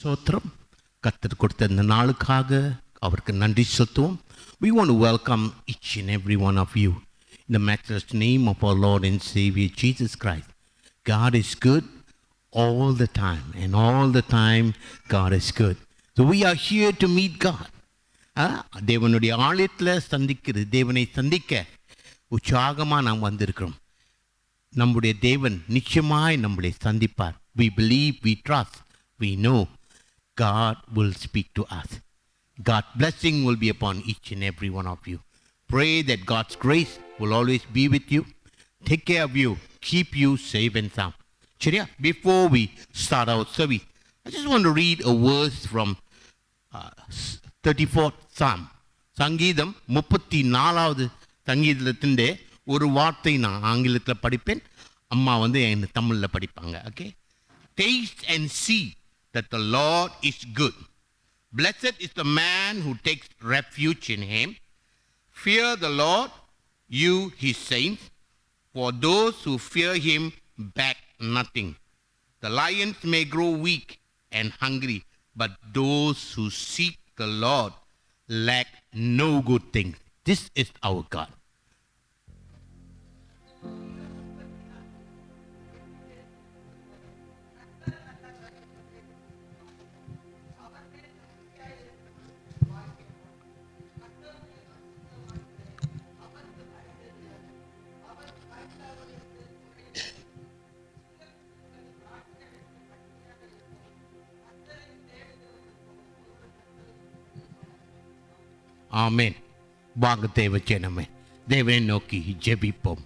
சோத்திரம் கர்த்தர் கொடுத்த இந்த நாளுக்காக அவருக்கு நன்றி செலுத்துவோம். We want to welcome each and every one of you in the matchless name of our Lord and Savior Jesus Christ. God is good all the time, and all the time God is good. So we are here to meet God. தேவனுடைய ஆலயத்தில் தேவனை சந்திக்க உற்சாகமாக நாம் வந்திருக்கிறோம். நம்முடைய தேவன் நிச்சயமாய் நம்மளை சந்திப்பார். We believe, we trust, we know God will speak to us. God's blessing will be upon each and every one of you. Pray that God's grace will always be with you, take care of you, keep you safe and sound. Sharia, before we start our service, I just want to read a verse from 34th Psalm. சங்கீதம் 34வது சங்கீதத்திൻ്റെ ஒரு வார்த்தை நான் ஆங்கிலத்தில் படிப்பேன், அம்மா என் தமிழில் படிப்பாங்க. Okay. Taste and see that the Lord is good. Blessed is the man who takes refuge in him. Fear the Lord, you his saints, for those who fear him back nothing. The lions may grow weak and hungry, but those who seek the Lord lack no good thing. This is our God. ஆமென். வாங்க தேவ ஜனமே, தேவனை நோக்கி ஜெபிப்போம்.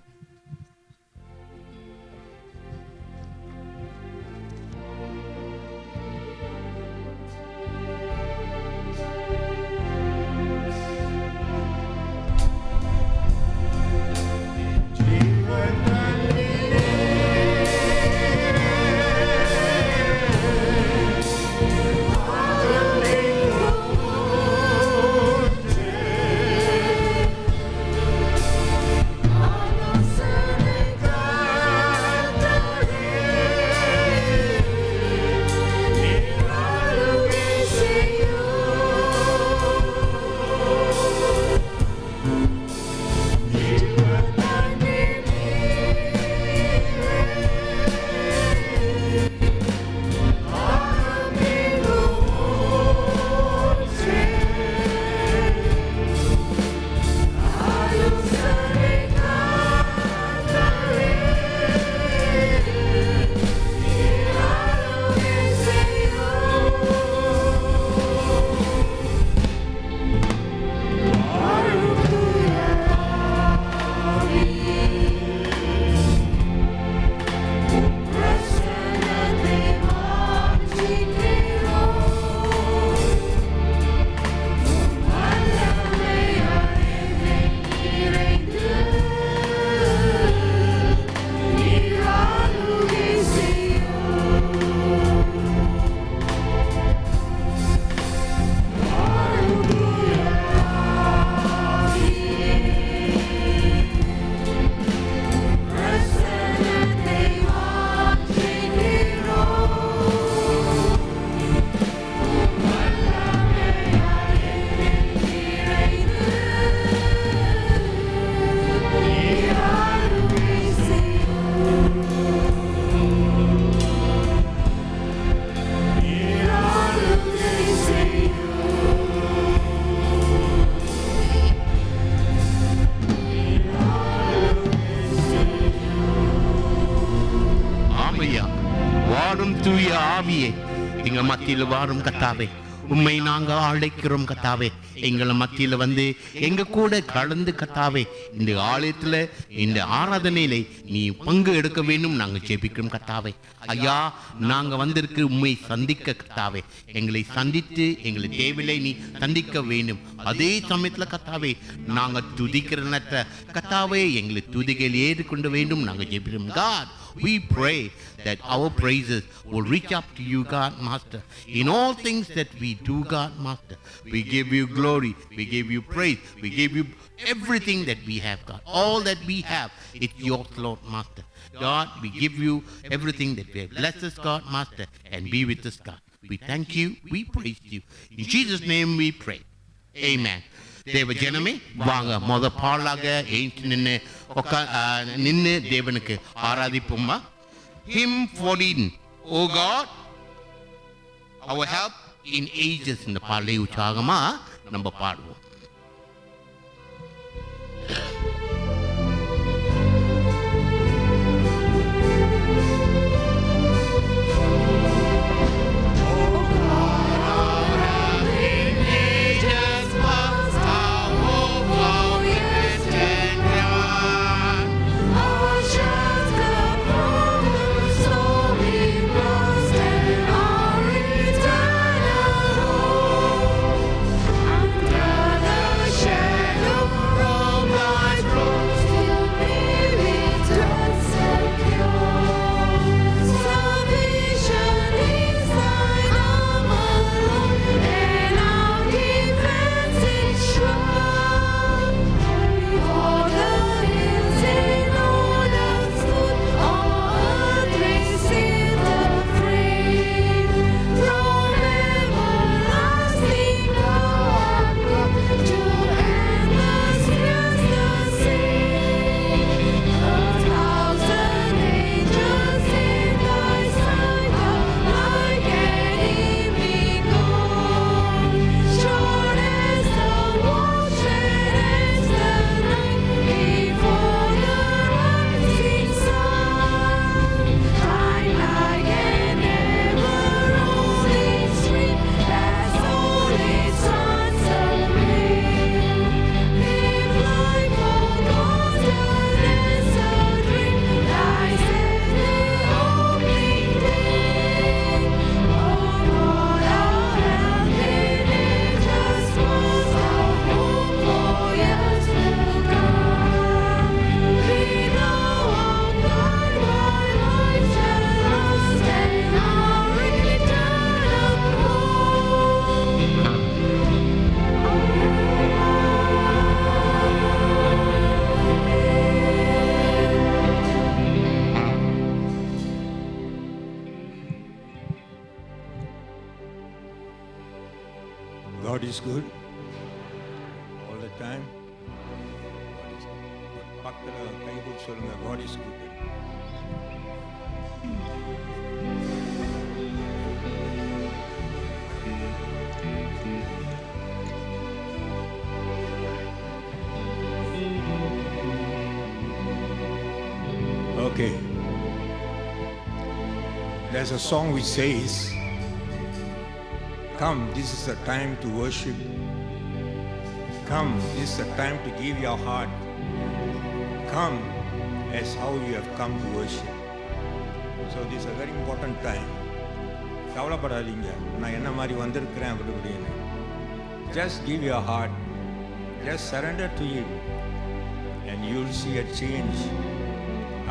தூய ஆவியே, எங்கள் மத்தியில் வாரும் கத்தாவே, உம்மை நாங்கள் அழைக்கிறோம் கத்தாவே. எங்களை மத்தியில் எங்க கூட கலந்து கத்தாவே, இந்த ஆலயத்தில் இந்த ஆராதனையில நீ பங்கு எடுக்க வேண்டும் நாங்கள் ஜெபிக்கிறோம் கத்தாவே. ஐயா, நாங்கள் வந்திருக்கு உம்மை சந்திக்க கத்தாவே. எங்களை சந்தித்து எங்களை தேவையில்லை நீ சந்திக்க வேண்டும். அதே சமயத்தில் கத்தாவே நாங்கள் துதிக்கிற கத்தாவே எங்களை துதிகள் ஏற்றுக்கொண்டு வேண்டும் நாங்கள் ஜெபிக்கிறோம். God, we pray that our praises will reach up to you, God, Master. In all things that we do, God, Master, we give you glory, we give you praise, we give you everything that we have, God. All that we have, it's yours, Lord, Master. God, we give you everything that we have. Bless us, God, Master, and be with us, God. We thank you. We praise you. In Jesus' name we pray. Amen. தேவ ஜனமே வாங்க முத பாடலாக எழுந்து நின்று தேவனுக்கு ஆராதிப்போமா. Hymn 14. O God, our help in ages. இந்த பாடலை உற்சாகமா நம்ம பாடுவோம். God is good all the time. God is good. பக்கத்துல கை போட்டு சொல்லுங்க, God is good. Okay. There's a song which says, come, this is the time to worship. Come, this is the time to give your heart. Come as how you have come to worship. So this is a very important time. கவலைப்படாதீங்க, நான் என்ன மாதிரி வந்திருக்கிறேன் அப்படின்னு. Just give your heart. Just surrender to Him. And you'll see a change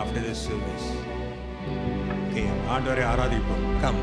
after the service. Okay, ஆண்டவரை ஆராதிப்போம். Come.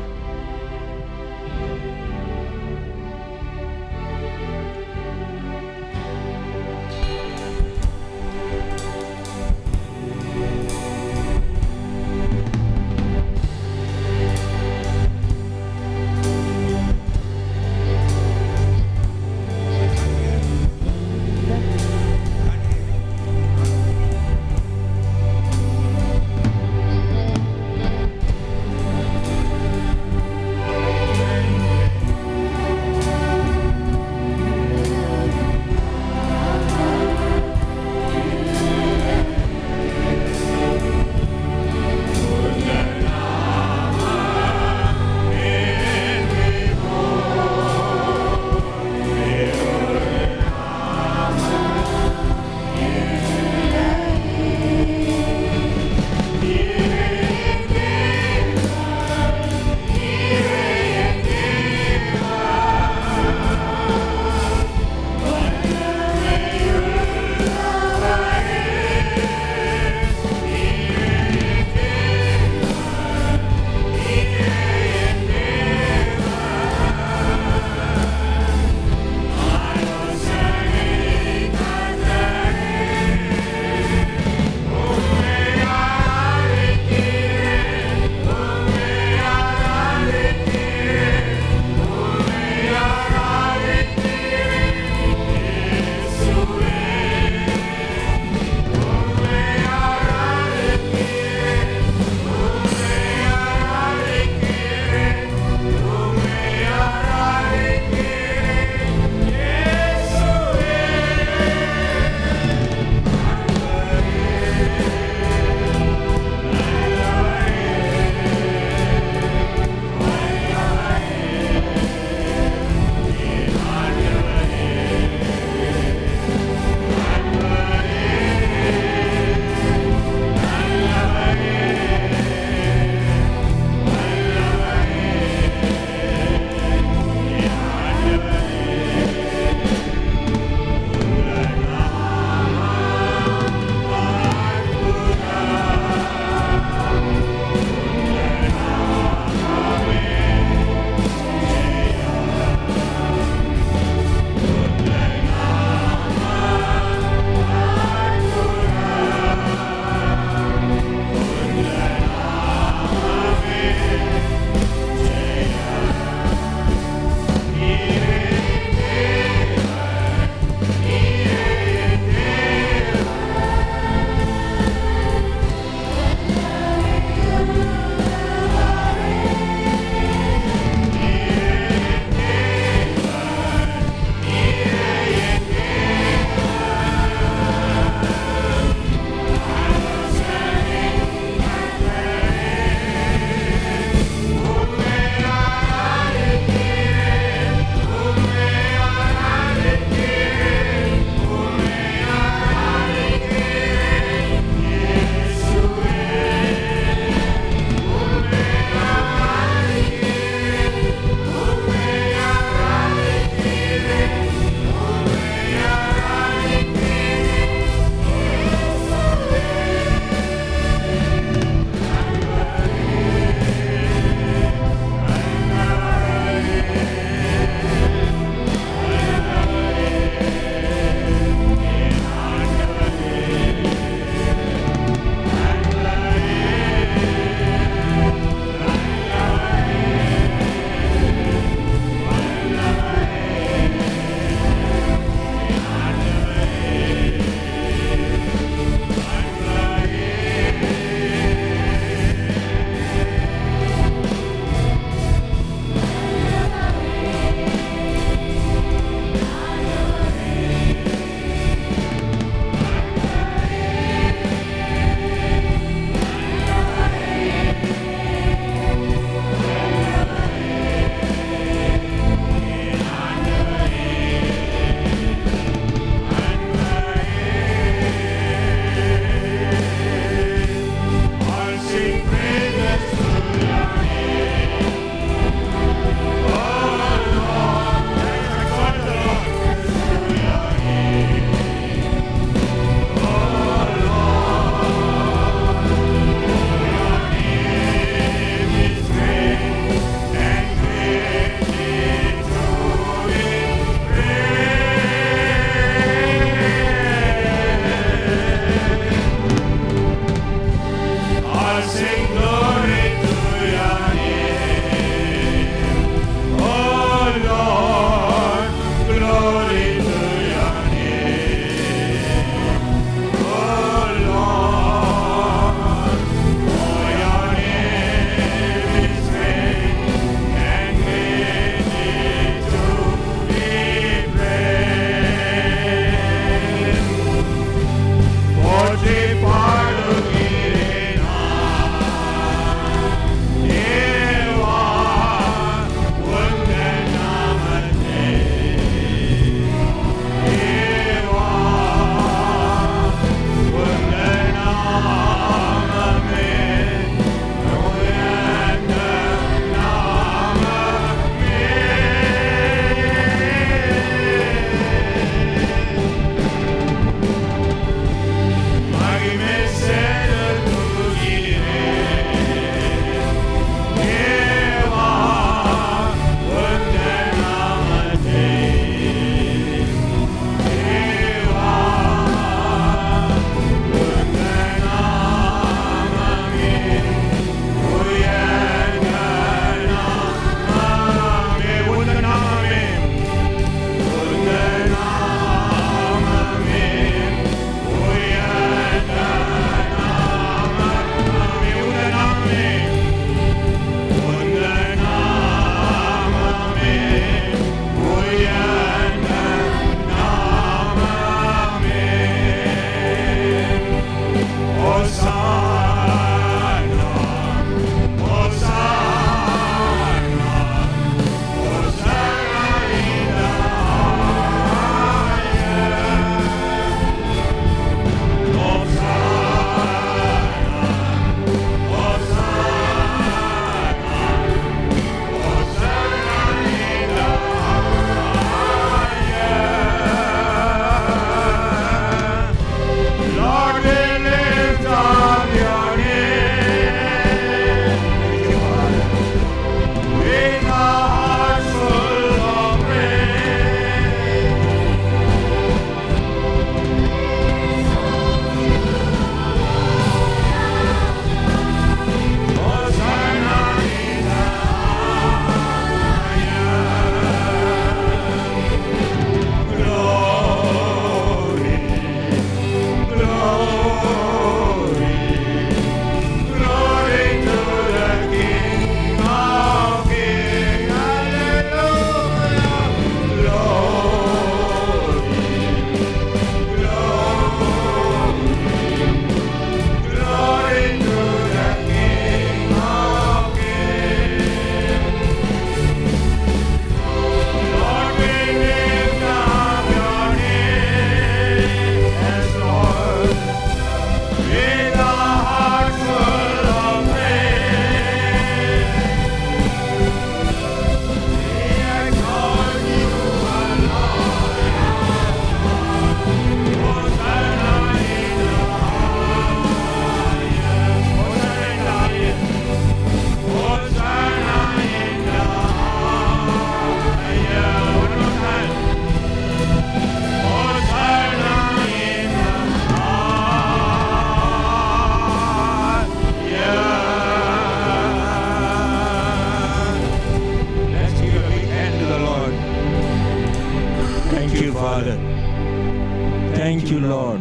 Lord,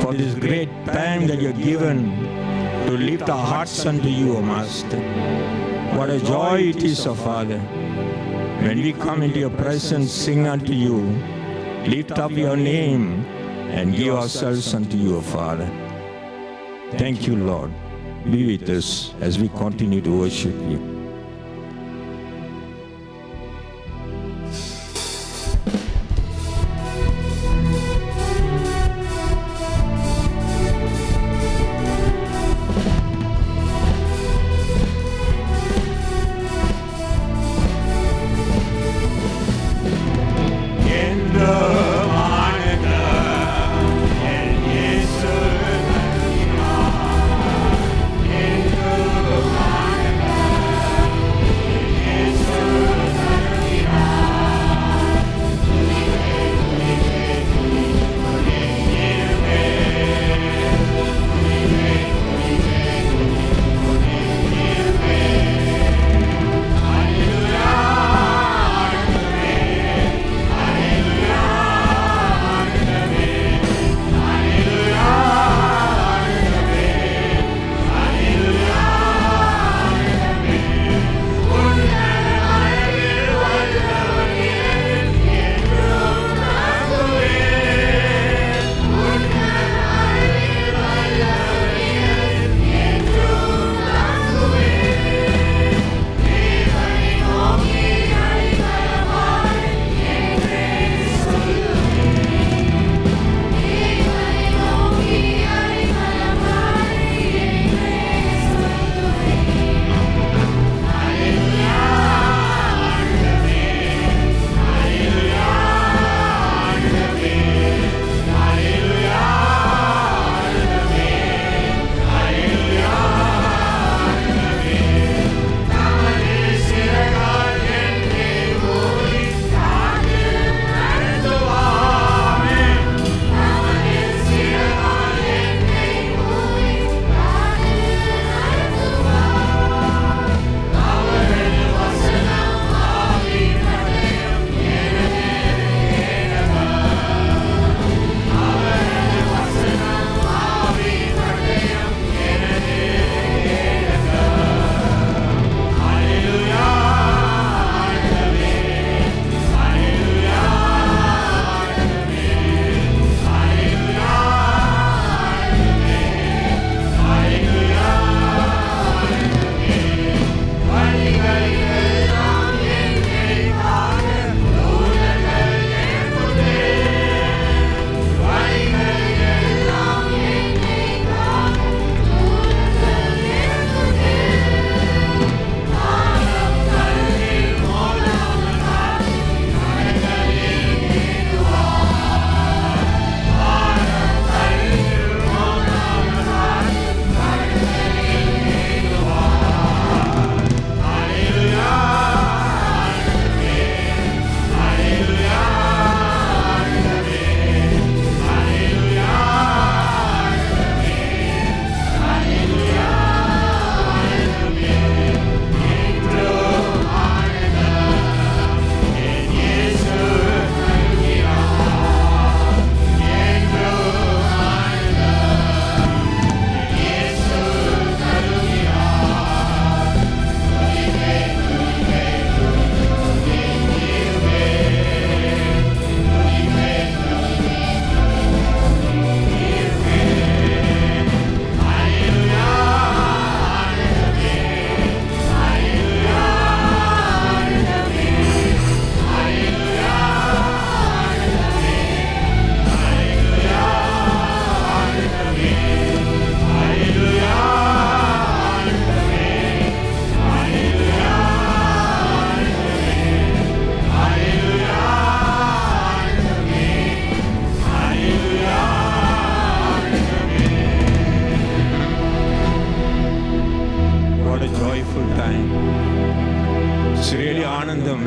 for this great time that you've given to lift our hearts unto you, O Master. What a joy it is, O Father, when we come into your presence, sing unto you, lift up your name, and give ourselves unto you, O Father. Thank you, Lord. Be with us as we continue to worship you.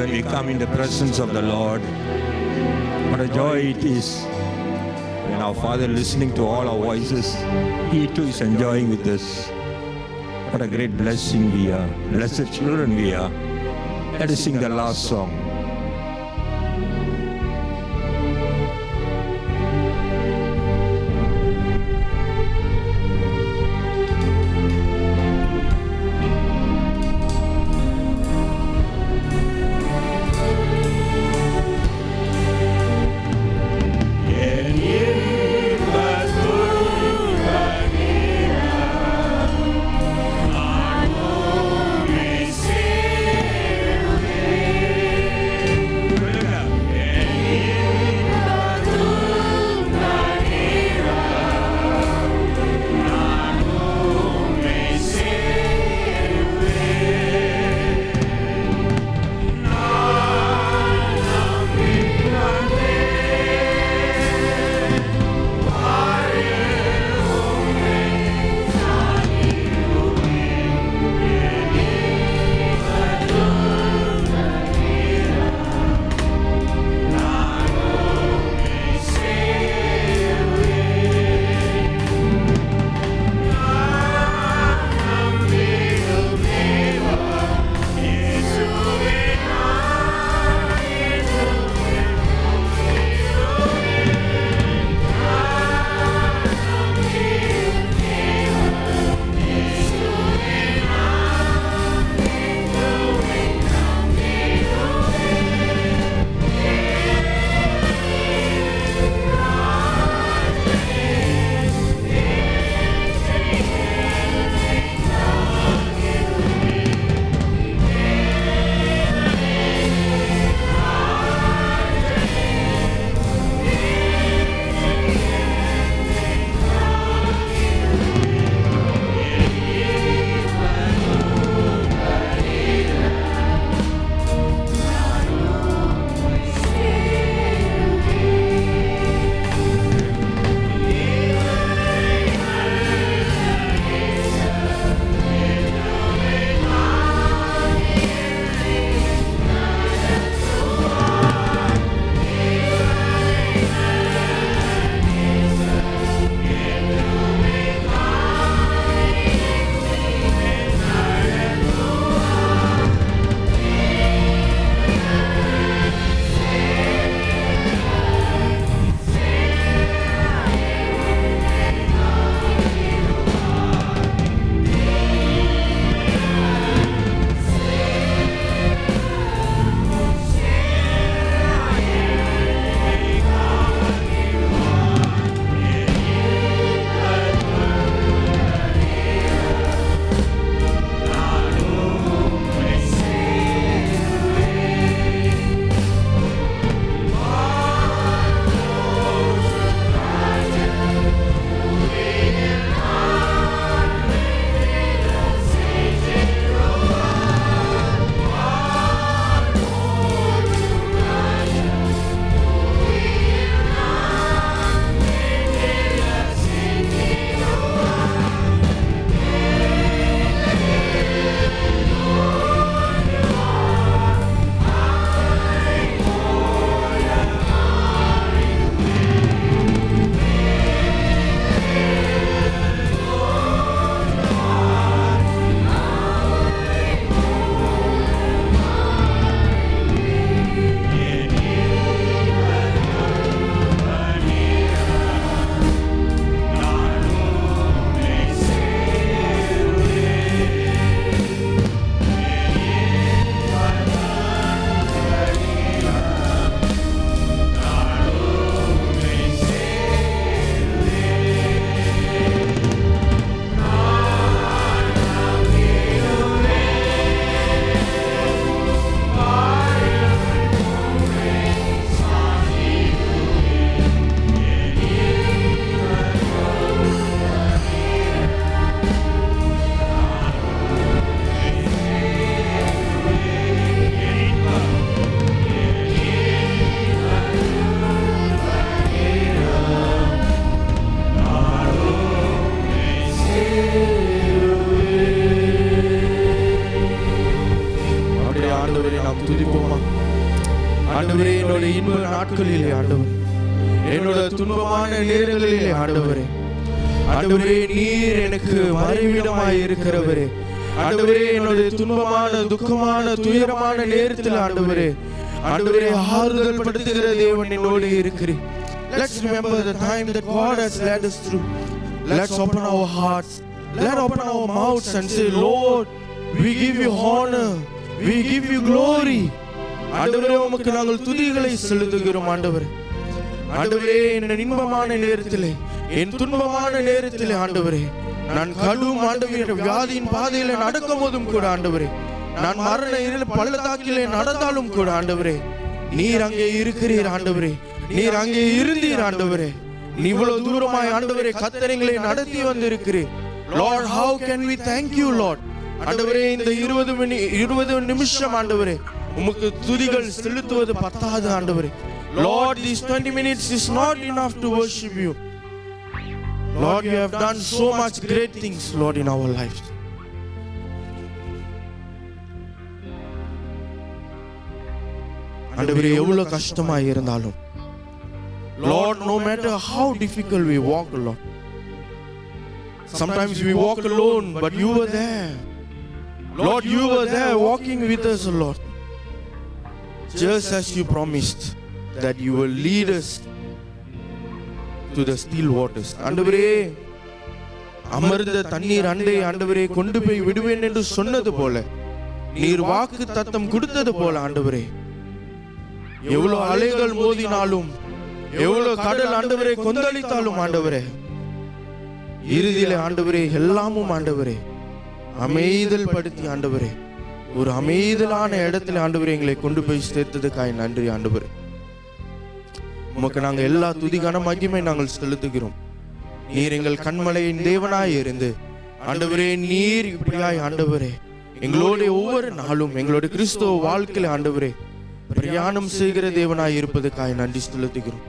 when we come in the presence of the Lord. What a joy it is when our Father, listening to all our voices, He too is enjoying with us. What a great blessing we are. Blessed children we are. Let us sing the last song. நாட்களிலே ஆண்டவர், என்னோட துன்பமான நேரங்களிலே ஆண்டவரே, ஆண்டவரே நீர் எனக்கு மறைவிடமாய் இருக்கிறவரே, ஆண்டவரே என்னுடைய துன்பமான துக்கமான துயரமான நேரத்தில் ஆண்டவரே, ஆண்டவரே ஆறுதல் படுத்துகிற தேவன் என்னோடு இருக்கிறேன். Let's remember the time that God has led us through. Let's open our hearts, let's open our mouths and say, Lord, we give you honor, we give you glory. ஆண்டவரே உமக்கு நாங்கள் துதிகளை செலுத்துகிறோம். ஆண்டவரே, ஆண்டவரே என் இன்பமான நேரத்திலே, என் துன்பமான நேரத்திலே ஆண்டவரே, நான் கடும் ஆண்டவரே வியாதியின் பாதையில நடக்கும் போதும் கூட ஆண்டவரே, நான் மரண இருள் பள்ளத்தாக்கிலே நடந்தாலும் கூட ஆண்டவரே, நீர் அங்கே இருக்கிறீர். ஆண்டவரே, நீர் அங்கே இருந்தீர். ஆண்டவரே, நீ இவ்வளவு தூரமாய் ஆண்டவரே கர்த்தரைகளை நடத்தி வந்திருக்கிறீர். Lord, how can we thank you, Lord? ஆண்டவரே, இந்த 20 நிமிஷம் ஆண்டவரே உமக்கு துதிகள் செலுத்துவது பத்தாது. ஆண்டவரே, Lord, these 20 minutes is not enough to worship you. Lord, you have done so much great things, Lord, in our lives. ஆண்டவரே, எவ்வளவு கஷ்டமாய் இருந்தாலும், Lord, no matter how difficult we walk, Lord, sometimes we walk alone, but you were there. Lord, you were there walking with us, Lord, just as you promised that you will lead us to the still waters. ஆண்டவரே, அமர்ந்த தண்ணீர் அண்டை ஆண்டவரே கொண்டு போய் விடுவேன் என்று சொன்னது போல, நீர் வாக்கு தத்தம் கொடுத்தது போல ஆண்டவரே, எவ்வளவு அலைகள் மோதினாலும், எவ்வளவு கடல் ஆண்டவரே கொந்தளித்தாலும் ஆண்டவரே, இறுதியில ஆண்டவரே எல்லாமும் ஆண்டவரே அமைதல் படுத்தி ஆண்டவரே ஒரு அமைதலான இடத்துல ஆண்டவரே எங்களை கொண்டு போய் சேர்த்ததுக்காய் நன்றி. ஆண்டவரே, உமக்கு நாங்கள் எல்லா துதிகான மகிமை நாங்கள் செலுத்துகிறோம். நீர் எங்கள் கண்மலையின் தேவனாய் இருந்து ஆண்டவரே, நீர் இப்படியாய் ஆண்டவரே எங்களோட ஒவ்வொரு நாளும் எங்களோட கிறிஸ்துவ வாழ்க்கையில ஆண்டவரே பிரயாணம் செய்கிற தேவனாய் இருப்பதுக்காய் நன்றி செலுத்துகிறோம்.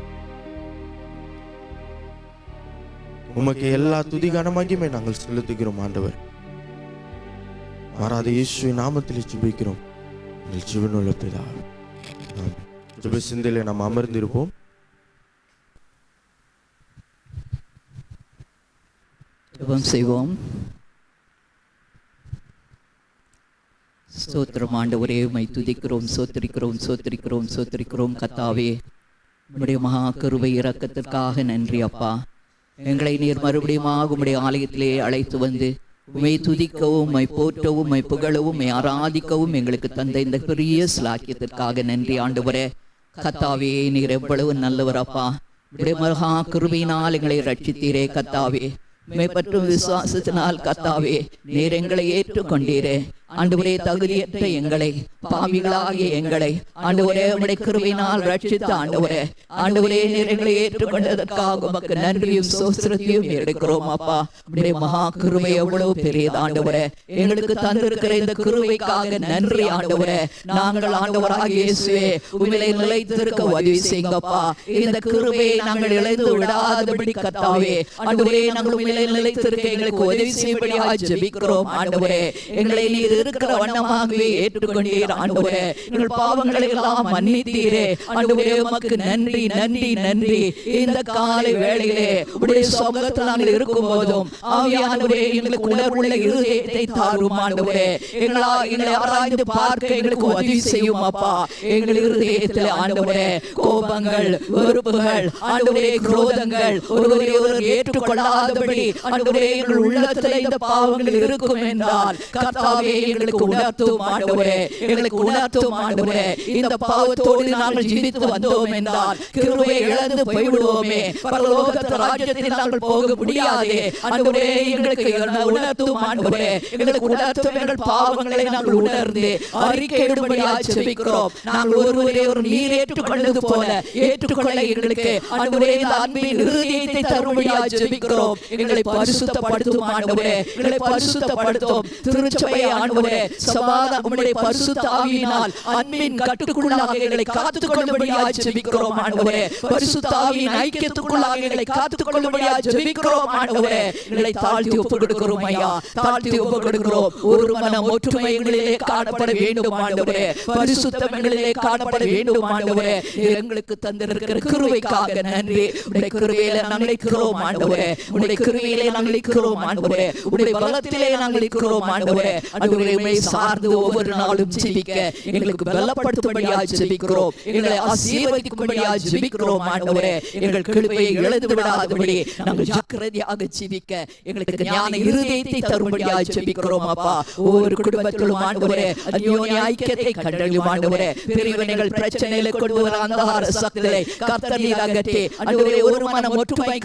உமக்கு எல்லா துதிகான மகிமை நாங்கள் செலுத்துகிறோம். ஆண்டவர், மாறாத இயேசுவின் நாமத்தில் ஜெபிக்கிறோம் எங்கள் ஜீவனுள்ள பிதாவே. ஆமென். ஜெப சிந்தையிலே நாம் அமர்ந்திருப்போம். ஜெபம் செய்வோம். ஸ்தோத்திரம் ஆண்டவரே, உம்மை துதிக்கிறோம், சோத்திரிக்கிறோம், சோத்திரிக்கிறோம், சோத்திரிக்கிறோம். கர்த்தாவே, உம்முடைய மகா கருவை இரக்கத்திற்காக நன்றி அப்பா. எங்களை நீர் மறுபடியும் உம்முடைய ஆலயத்திலே அழைத்து வந்து உம்மை துதிக்கவும், உம்மை போற்றவும், உம்மை புகழவும், உம்மை ஆராதிக்கவும் எங்களுக்கு தந்த இந்த பெரிய ஸ்லாக்கியத்திற்காக நன்றி ஆண்டவரே. கர்த்தாவே, நீர் எவ்வளவு நல்லவர் அப்பா. உம்முடைய மகா கிருபையினால் எங்களை ரட்சித்தீரே கர்த்தாவே. உம்மை பற்றும் விசுவாசத்தினால் கர்த்தாவே நீர் எங்களை ஏற்றுக்கொண்டீரே. ஆண்டவரே, தகுதியற்ற எங்களை, பாவிகளாகிய எங்களை ஆண்டவரே உம்முடைய கிருபையினால் ரட்சித்த ஆண்டவரே, ஆண்டவரே நீர் எங்களை ஏற்றுக்கொண்டதற்காக உமக்கு நன்றியும் ஸ்தோத்திரத்தையும் எடுக்கிறோம் அப்பா. உம்முடைய மகா கிருபை எவ்வளவு பெரியது ஆண்டவரே. எங்களுக்கு தந்திருக்கிற இந்த கிருபைக்காக நன்றி ஆண்டவரே. நாங்கள் ஆண்டவராகிய இயேசுவே உம்மிலே நிலைத்திருக்க உதவி செய்யுங்கப்பா. இந்த கிருபையை நாங்கள் இழந்து விடாதபடி கர்த்தாவே ஆண்டவரே நாங்கள் உம்மிலே நிலைத்திருக்க எங்களுக்கு உதவி செய்யும்படியாக ஜெபிக்கிறோம் ஆண்டவரே. எங்களை நீர் இருக்கிற வண்ணமாகவே ஏற்றுக்கொண்டீர் ஆண்டவரே. எங்கள் பாவங்களை எல்லாம் மன்னித்தீரே ஆண்டவரே. உமக்கு நன்றி, நன்றி, நன்றி. இந்த காலை வேளையிலே உம்முடைய சமூகத்தில் நாங்கள் இருக்கும் போதும் ஆவியானவரே எங்களுக்கு உணர்வுள்ள இருதயத்தை தாரும் ஆண்டவரே. எங்களை ஆராய்ந்து பார்க்க எங்களுக்கு உதவி செய்யும் அப்பா. எங்கள் இருதயத்தில் ஆண்டவரே கோபங்கள், வெறுப்புகள், ஆண்டவரே குரோதங்கள், ஒருவரை ஒருவர் ஏற்றுக்கொள்ளாதபடி ஆண்டவரே எங்கள் உள்ளத்தில் இந்த பாவங்கள் இருக்கும் என்றால் கர்த்தாவே எங்களுக்கு உணர்த்தும் ஆண்டவரே, எங்களுக்கு உணர்த்தும் ஆண்டவரே. இந்த பாவத்தோடு நாங்கள் ஜீவித்து வந்தோம் என்றால் கிருபையை இழந்து போய்விடுவோமே, பரலோக ராஜ்யத்தில் நாங்கள் போக முடியாதே ஆண்டவரே. எங்களுக்கு உணர்த்தும் ஆண்டவரே, எங்களுக்கு உணர்த்தும். எங்கள் பாவங்களை நாங்கள் உணர்ந்து அறிக்கையிடும்படியாக ஜெபிக்கிறோம். நாங்கள் ஒருவரே ஒரு நீர் ஏற்றுக்கொண்டது போல ஏற்றுக்கொள்ள எங்களுக்கு ஆண்டவரே இந்த அன்பின் இருதயத்தை தரும்படியாக ஜெபிக்கிறோம். எங்களை பரிசுத்தப்படுத்தும் ஆண்டவரே, எங்களை பரிசுத்தப்படுத்தும். திருச்சபையை ஆண்டவரே ஆண்டவரே, சமாதானம் உம்முடைய பரிசுத்த ஆவியினால் அன்பின் கட்டுக்குள்ளாக எங்களை காத்துக் கொள்ளும்படியாக ஜெபிக்கிறோம் ஆண்டவரே. பரிசுத்த ஆவியின் ஐக்கியத்துக்குள்ளாக எங்களை காத்துக் கொள்ளும்படியாக ஜெபிக்கிறோம் ஆண்டவரே. எங்களை தாழ்த்தி ஒப்புக் கொடுக்கிறோம் ஐயா, தாழ்த்தி ஒப்புக் கொடுக்கிறோம். ஒரு மனம் ஒற்றுமை எங்களிலே காணப்பட வேண்டும் ஆண்டவரே, பரிசுத்தம் எங்களிலே காணப்பட வேண்டும் ஆண்டவரே. எங்களுக்கு தந்திருக்கிற கிருபைக்காக நன்றி. உம்முடைய கிருபையிலே நாங்கள் இருக்கிறோம் ஆண்டவரே, உம்முடைய கிருபையிலே நாங்கள் இருக்கிறோம் ஆண்டவரே, உம்முடைய பலத்திலே நாங்கள் இருக்கிறோம் ஆண்டவரே. ஆண்டவரே, உம்மை சார்ந்து ஒவ்வொரு நாளும் ஜெபிக்க எங்களுக்கு பலப்படுத்தும்படியாக ஜெபிக்கிறோம், எங்களை ஆசீர்வதிக்கும்படியாக ஜெபிக்கிறோம் ஆண்டவரே. எங்கள் கிருபையை இழந்து விடாதபடி நாங்கள் ஜாக்கிரதையாக ஜெபிக்க எங்களுக்கு ஞான இருதயத்தை தரும்படியாக ஜெபிக்கிறோம் அப்பா. ஒவ்வொரு குடும்பத்திலும் ஆண்டவரே அந்யோன்ய ஐக்கியத்தை கண்டறியும் ஆண்டவரே. பிரிவினைகள் பிரச்சனைகளை கொண்டு வர அந்தகார சக்திகளை கர்த்தர் நீர் அகற்றி ஆண்டவரே ஒரு மனம் ஒற்றுமை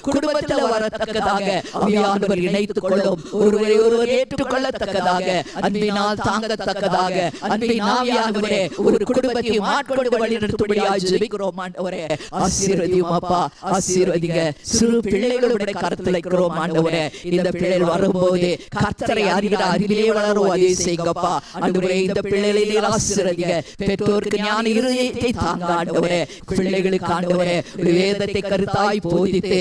குடும்பத்தில் வரத்தக்கதாக ஆவியானவர் இணைத்துக் கொள்ளும், ஒருவரை ஒருவர் ஏற்றுக்கொள்ளத்தக்கதாக, அன்பினால் தாங்கத்தக்கதாக, அன்பின் ஆவியானவரே ஒரு குடும்பத்தையும் ஆட்கொண்டு வழிநடத்தும்படியாக ஜெபிக்கிறோம் ஆண்டவரே. ஆசீர்வதியும் அப்பா, ஆசீர்வதிங்க. சிறு பிள்ளைகளுடைய கருத்தில் வைக்கிறோம் ஆண்டவரே. இந்த பிள்ளைகள் வரும்போது கர்த்தரை அறிகிற அறிவிலே வளரும் அதே செய்யுங்கப்பா ஆண்டவரே. இந்த பிள்ளைகளை நீர் ஆசீர்வதிங்க. பெற்றோருக்கு ஞான இருதயத்தை தாங்க ஆண்டவரே. பிள்ளைகளுக்கு ஆண்டவரே வேதத்தை கருத்தாய் போதித்து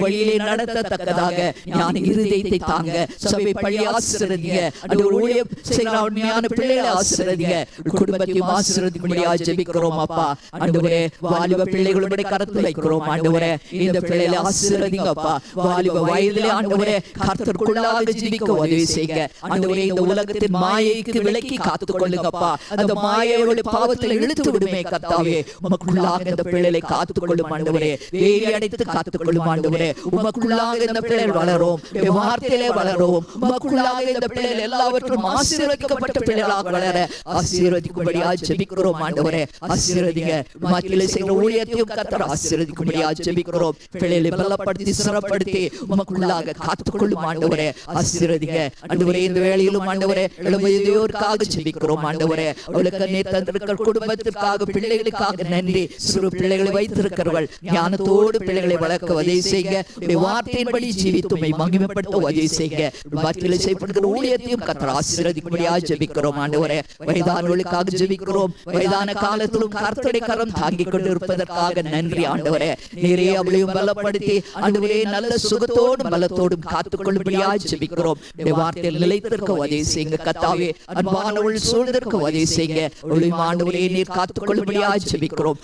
வழியிலே நடத்தத்தக்கதாக ஞான இருதயத்தை தாங்க. சபை பள்ளி ஆசீர்வதிங்க ஆண்டவரே. ஊழியம் செய்கிற உண்மையான பிள்ளைகளை ஆசீர்வதிங்க. குடும்பத்தையும் ஆசீர்வதிக்கும்படியாக ஜெபிக்கிறோம் அப்பா ஆண்டவரே. வாலிப பிள்ளைகளுடைய கருத்தில் வைக்கிறோம் ஆண்டவரே. இந்த பிள்ளைகளை ஆசீர்வதிங்க அப்பா. வாலிப வயதிலே ஆண்டவரே கர்த்தருக்குள்ளாக ஜீவிக்க உதவி செய்யுங்க ஆண்டவரே. இந்த உலகத்தின் மாயைக்கு விலக்கி காத்துக் கொள்ளுங்கப்பா. அந்த மாயையோட பாவத்தில் இழுத்து விடுமே கர்த்தாவே. உமக்குள்ளாக இந்த பிள்ளைகளை காத்துக் கொள்ளும் ஆண்டவரே. வேலி அடைத்து காத்துக் கொள்ளும் ஆண்டவரே. உமக்குள்ளாக இந்த பிள்ளைகள் வளரும், வார்த்தையிலே வளரும். உமக்குள்ளாக இந்த பிள்ளைகள் எல்லாவற்றும் ஆசீர்வதிக்கப்பட்ட பிள்ளைகளாக வளர ஆசீர்வதிக்கும்படியாக ஜெபிக்கிறோம் ஆண்டவரே. ஆசீர்வதிங்க. மத்தியிலே செய்கிற ஊழியத்தையும் கர்த்தர் ஆசீர்வதிக்கும்படியாக ஜெபிக்கிறோம். பிள்ளைகளை பலப்படுத்தி சிறப்படுத்தி உமக்குள்ளாக காத்துக் கொள்ளும் ஆண்டவரே. ஆசீர்வதிங்க ஆண்டவரே. இந்த வேளையிலும் ஆண்டவரே இளமையோருக்காக ஜெபிக்கிறோம் ஆண்டவரே. அவளுக்கு நீர் தந்திருக்கிற குடும்பத்திற்காக பிள்ளைகளுக்காக நன்றி. சிறு பிள்ளைகளை வைத்திருக்கிறவர்கள் ஞானத்தோடு பிள்ளைகளை வளர்க்க உதவி செய்யுங்க. வார்த்தையின்படி ஜீவித்துமை மகிமைப்படுத்த உதவி செய்யுங்க. மத்தியிலே செய்யப்படுகிற ஊழியத்தையும் கர்த்தர் ஆசீர்வதிக்கும்படியாக ஜெபிக்கிறோம் ஆண்டவரே. வயதானவர்களுக்காக ஜெபிக்கிறோம். வயதான காலத்திலும் கர்த்தருடைய கரம் தாங்கிக் கொண்டிருப்பதற்காக நன்றி ஆண்டவரே. நீரே அவளையும் பலப்படுத்தி ஆண்டவரே நல்ல சுகத்தோடும் பலத்தோடும் காத்துக் கொள்ளும்படியாக ஜெபிக்கிறோம். வார்த்தையில் நிலைத்திருக்க உதவி செய்யுங்க கர்த்தாவே. அன்பானவள் சூழ்ந்திருக்க உதவி செய்யுங்க. அவளையும் ஆண்டவரே நீர் காத்துக் கொள்ளும்படியாக ஜெபிக்கிறோம்.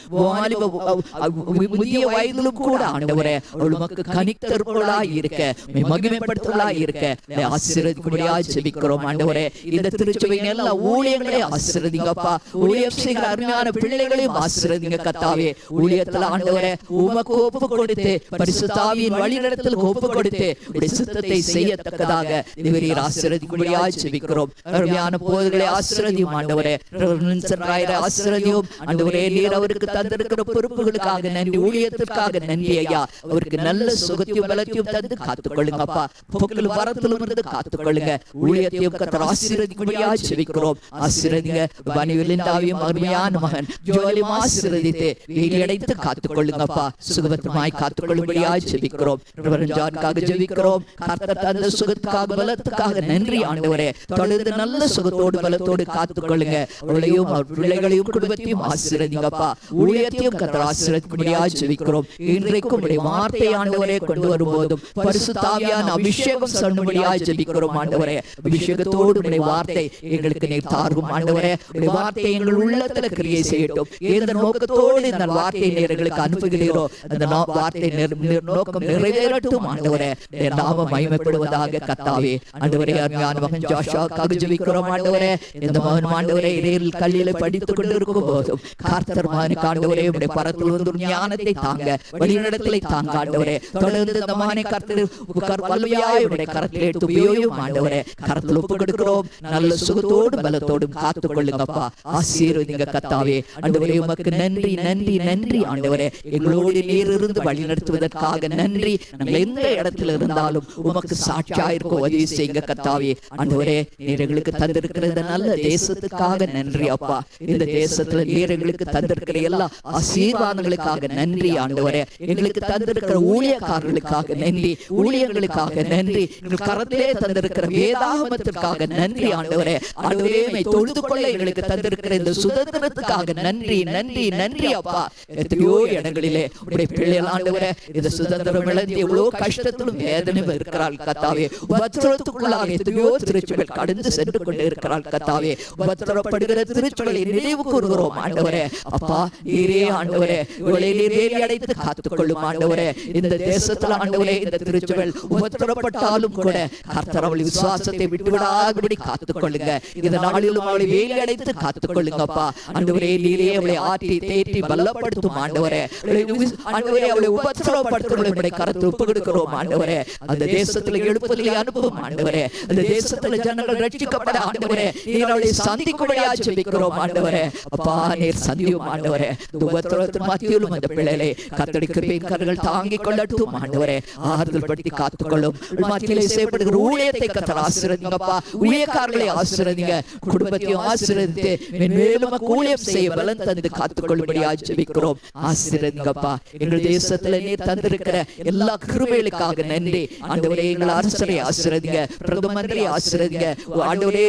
முதிய வயதிலும் கூட ஆண்டவரே அவள் உமக்கு கனித்தருளாய் இருக்க, மகிமைப்படுத்தலாய் இருக்க ஆசீர்வதிக்கும்படியாக ஜெபிக்கிறோம் ஆண்டவரே. இந்த திருச்சபையின் எல்லா ஊழியங்களையும் ஆசீர்வதிங்கப்பா. ஊழியம் செய்கிற அருமையான பிள்ளைகளையும் ஆசீர்வதிங்க கர்த்தாவே. ஊழியத்தில் ஆண்டவரே உமக்கு ஒப்பு கொடுத்து பரிசுத்த ஆவியின் வழிநடத்தல் ஒப்பு கொடுத்து சித்தத்தை செய்யத்தக்கதாக தேவரீர் ஆசீர்வதிக்கும்படியாக ஜெபிக்கிறோம். அருமையான போதகளை ஆசீர்வதியும் ஆண்டவரே. ஆசீர்வதியும் ஆண்டவரே. நீர் அவருக்கு தந்திருக்கிற பொறுப்புகளுக்காக நன்றி, ஊழியத்திற்காக நன்றி ஐயா. அவருக்கு நல்ல சுகத்தையும் பலத்தையும் தந்து காத்துக் கொள்ளுங்கப்பா. பொக்கிலும் வரத்திலும் இருந்து காத்துக் கொள்ளுங்க. ஊழியத்தையும் கர்த்தர் ஆசீர்வதிக்கும்படியாக ஜெபிக்கிறோம். ஆசீர்வதிங்க. பனிவிலிந்தாவையும் அருமையான மகன் ஜோலியும் ஆசீர்வதித்து வேலி அடைத்து காத்துக் கொள்ளுங்கப்பா. சுகபத்திரமாய் காத்துக் கொள்ளும்படியாக ஜெபிக்கிறோம். ஜானுக்காக ஜெபிக்கிறோம். கர்த்தர் தந்த சுகத்துக்காக பலத்துக்காக நன்றி ஆண்டவரே. தொடர்ந்து நல்ல சுகத்தோடு பலத்தோடு காத்துக் கொள்ளுங்க. அவளையும் பிள்ளைகளையும் குடும்பத்தையும் ஆசீர்வதிங்கப்பா. ஊழியத்தையும் கர்த்தர் ஆசீர்வதிக்கும்படியாக ஜெபிக்கிறோம். இன்றைக்கும் உம்முடைய வார்த்தை ஆண்டவரே கொண்டு வரும்போதும் பரிசுத்த ஆவியான அபிஷேகம் சொல்லும்படியாக ஜெபிக்கிறோம் ஆண்டவரே. அபிஷேகத்தோடு உம்முடைய வார்த்தை எங்களுக்கு நீர் தாரும் ஆண்டவரே. உம்முடைய வார்த்தை எங்கள் உள்ளத்துல கிரியை செய்யட்டும். எந்த நோக்கத்தோடு இந்த வார்த்தையை நீர் எங்களுக்கு அனுப்புகிறீரோ அந்த வார்த்தை நோக்கம் நிறைவேறட்டும் ஆண்டவரே. நாம மகிமைப்படுவதாக கர்த்தாவே. ஆண்டவரே அருமையான மகன் ஜோஷுவாவுக்காக ஜெபிக்கிறோம் ஆண்டவரே. இந்த மகன் ஆண்டவரே இடையில் கல்லிலே படித்துக் கொண்டிருக்கும் போதும் கர்த்தர் மகனுக்கு ஆண்டவரே உம்முடைய பரத்தில் வந்து ஞானத்தை தாங்க, வழிநடத்தலை தாங்க ஆண்டவரே. தொடர்ந்து இந்த மகனை கர்த்தர் வல்லமையாய் உம்முடைய கரத்தில் எடுத்து உபயோகம் ஆண்டவரே. கரத்தில் ஒப்பு கொடுக்கிறோம். நல்ல சுகத்தோடு பலத்தோடும் காத்துக் கொள்ளுங்கப்பா. ஆசீர்வதிங்க கர்த்தாவே. ஆண்டவரே உமக்கு நன்றி நன்றி நன்றி ஆண்டவரே. எங்களோடு நீர் இருந்து வழி நடத்துவதற்காக நன்றி. நாங்கள் எந்த இடத்துல இருந்தாலும் உமக்கு சாட்சியாயிருக்க உதவி செய்யுங்க கர்த்தாவே. ஆண்டவரே நீர் எங்களுக்கு தந்திருக்கிற இந்த நல்ல தேசத்துக்காக நன்றி அப்பா. இந்த தேசத்துல நீர் எங்களுக்கு தந்திருக்கிற எல்லா ஆசீர்வாதங்களுக்காக நன்றி ஆண்டவரே. எங்களுக்கு தந்திருக்கிற ஊழியக்காரர்களுக்காக நன்றி, ஊழியர்களுக்காக நன்றி, எங்கள் கரத்திலே தந்திருக்கிற வேதாகமத்திற்காக நன்றி ஆண்டவரே. ஆண்டவரே உம்மை தொழுது கொள்ள எங்களுக்கு தந்திருக்கிற இந்த சுதந்திரத்துக்காக நன்றி நன்றி நன்றி அப்பா. எத்தனையோ இடங்களிலே உடைய பிள்ளைகள் ஆண்டவரே இந்த சுதந்திரம் இழந்து எவ்வளவு கஷ்டத்திலும் வேதனையும் இருக்கிறாள் கத்தாவே. உபத்திரத்துக்குள்ளாக எத்தனையோ திருச்சபைகள் கடந்து சென்று கொண்டு இருக்கிறாள் கத்தாவே. உபத்திரப்படுகிற திருச்சபைகளை நினைவு கூறுகிறோம் ஆண்டவரே. அப்பா நீரே ஆண்டவரே இவளை நீர் அடைத்து காத்துக்கொள்ளும் ஆண்டவரே. இந்த தேசத்தில் ஆண்டவரே இந்த திருச்சபை உபத்திரப்பட்டாலும் கூட கர்த்தர் அவள் விசுவாசத்தை விட்டுவிடாதபடி காத்துக்கொள்ளுங்க. இந்த நாளிலும் அவளை வேலி அடைத்து காத்துக்கொள்ளுங்க அப்பா. ஆண்டவரே நீரே அவளை ஆற்றி தேற்றி பலப்படுத்தும் ஆண்டவரே. ஆண்டவரே அவளை உபத்திரப்படுத்தும் கருத்து ஒப்பு கொடுக்கிறோம் ஆண்டவரே. அந்த தேசத்துல எழுப்புதலை அனுப்பும் ஆண்டவரே. அந்த தேசத்துல ஜனங்கள் ரட்சிக்கப்பட ஆண்டவரே நீர் அவளை சந்திக்கும்படியா ஜெபிக்கிறோம் ஆண்டவரே. அப்பா நீர் சந்தியும் ஆண்டவரே. உபத்திரத்தின் மத்தியிலும் அந்த பிள்ளைகளை கர்த்தருடைய கிருபையின் கரங்கள் தாங்கிக் கொள்ளட்டும் ஆண்டவரே. ஆறுதல் படுத்தி காத்துக்கொள்ளும். மத்தியிலே செய்யப்படுகிற ஊழியத்தை கர்த்தர் ஆசீர்வதிங்கப்பா. ஊழியக்காரர்களை ஆசீர்வதிங்க. குடும்பத்தையும் ஆசீர்வதித்து மேலும் ஊழியம் செய்ய பலன் தந்து காத்துக்கொள்ளும்படியா ஜெபிக்கிறோம். ஆசீர்வதிங்கப்பா. எங்கள் தேசத்துல நீர் தந்திருக்கிற எல்லா கிருபைகளுக்காக நன்றி ஆண்டவரே. எங்கள் அரசரை ஆசீர்வதிங்க. பிரதம மந்திரி ஆசீர்வதிங்க ஆண்டவரே.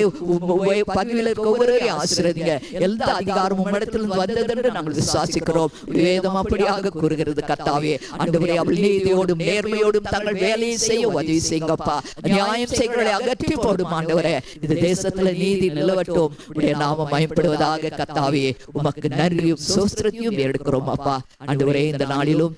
பதவியில் இருக்க ஒவ்வொருவரையும் ஆசீர்வதிங்க. எல்லா அதிகாரமும் இடத்திலிருந்து வந்ததென்று நாங்கள் விசுவாசிக்கிறோம். வேதம் அப்படியாக கூறுகிறது கர்த்தாவே. ஆண்டவரே அவள் நீதியோடும் நேர்மையோடும் தங்கள் வேலையை செய்ய உதவி செய்யுங்கப்பா. நியாயம் செய்கிறவர்களை அகற்றி போடும் ஆண்டவரே. இந்த தேசத்துல நீதி நிலவட்டும். உடைய நாமம் மயப்படுவதாக கர்த்தாவே. உமக்கு நன்றியும் சோஸ்திரத்தையும் எடுக்கிறோம் அப்பா. ஆண்டவரே இந்த நாளிலும்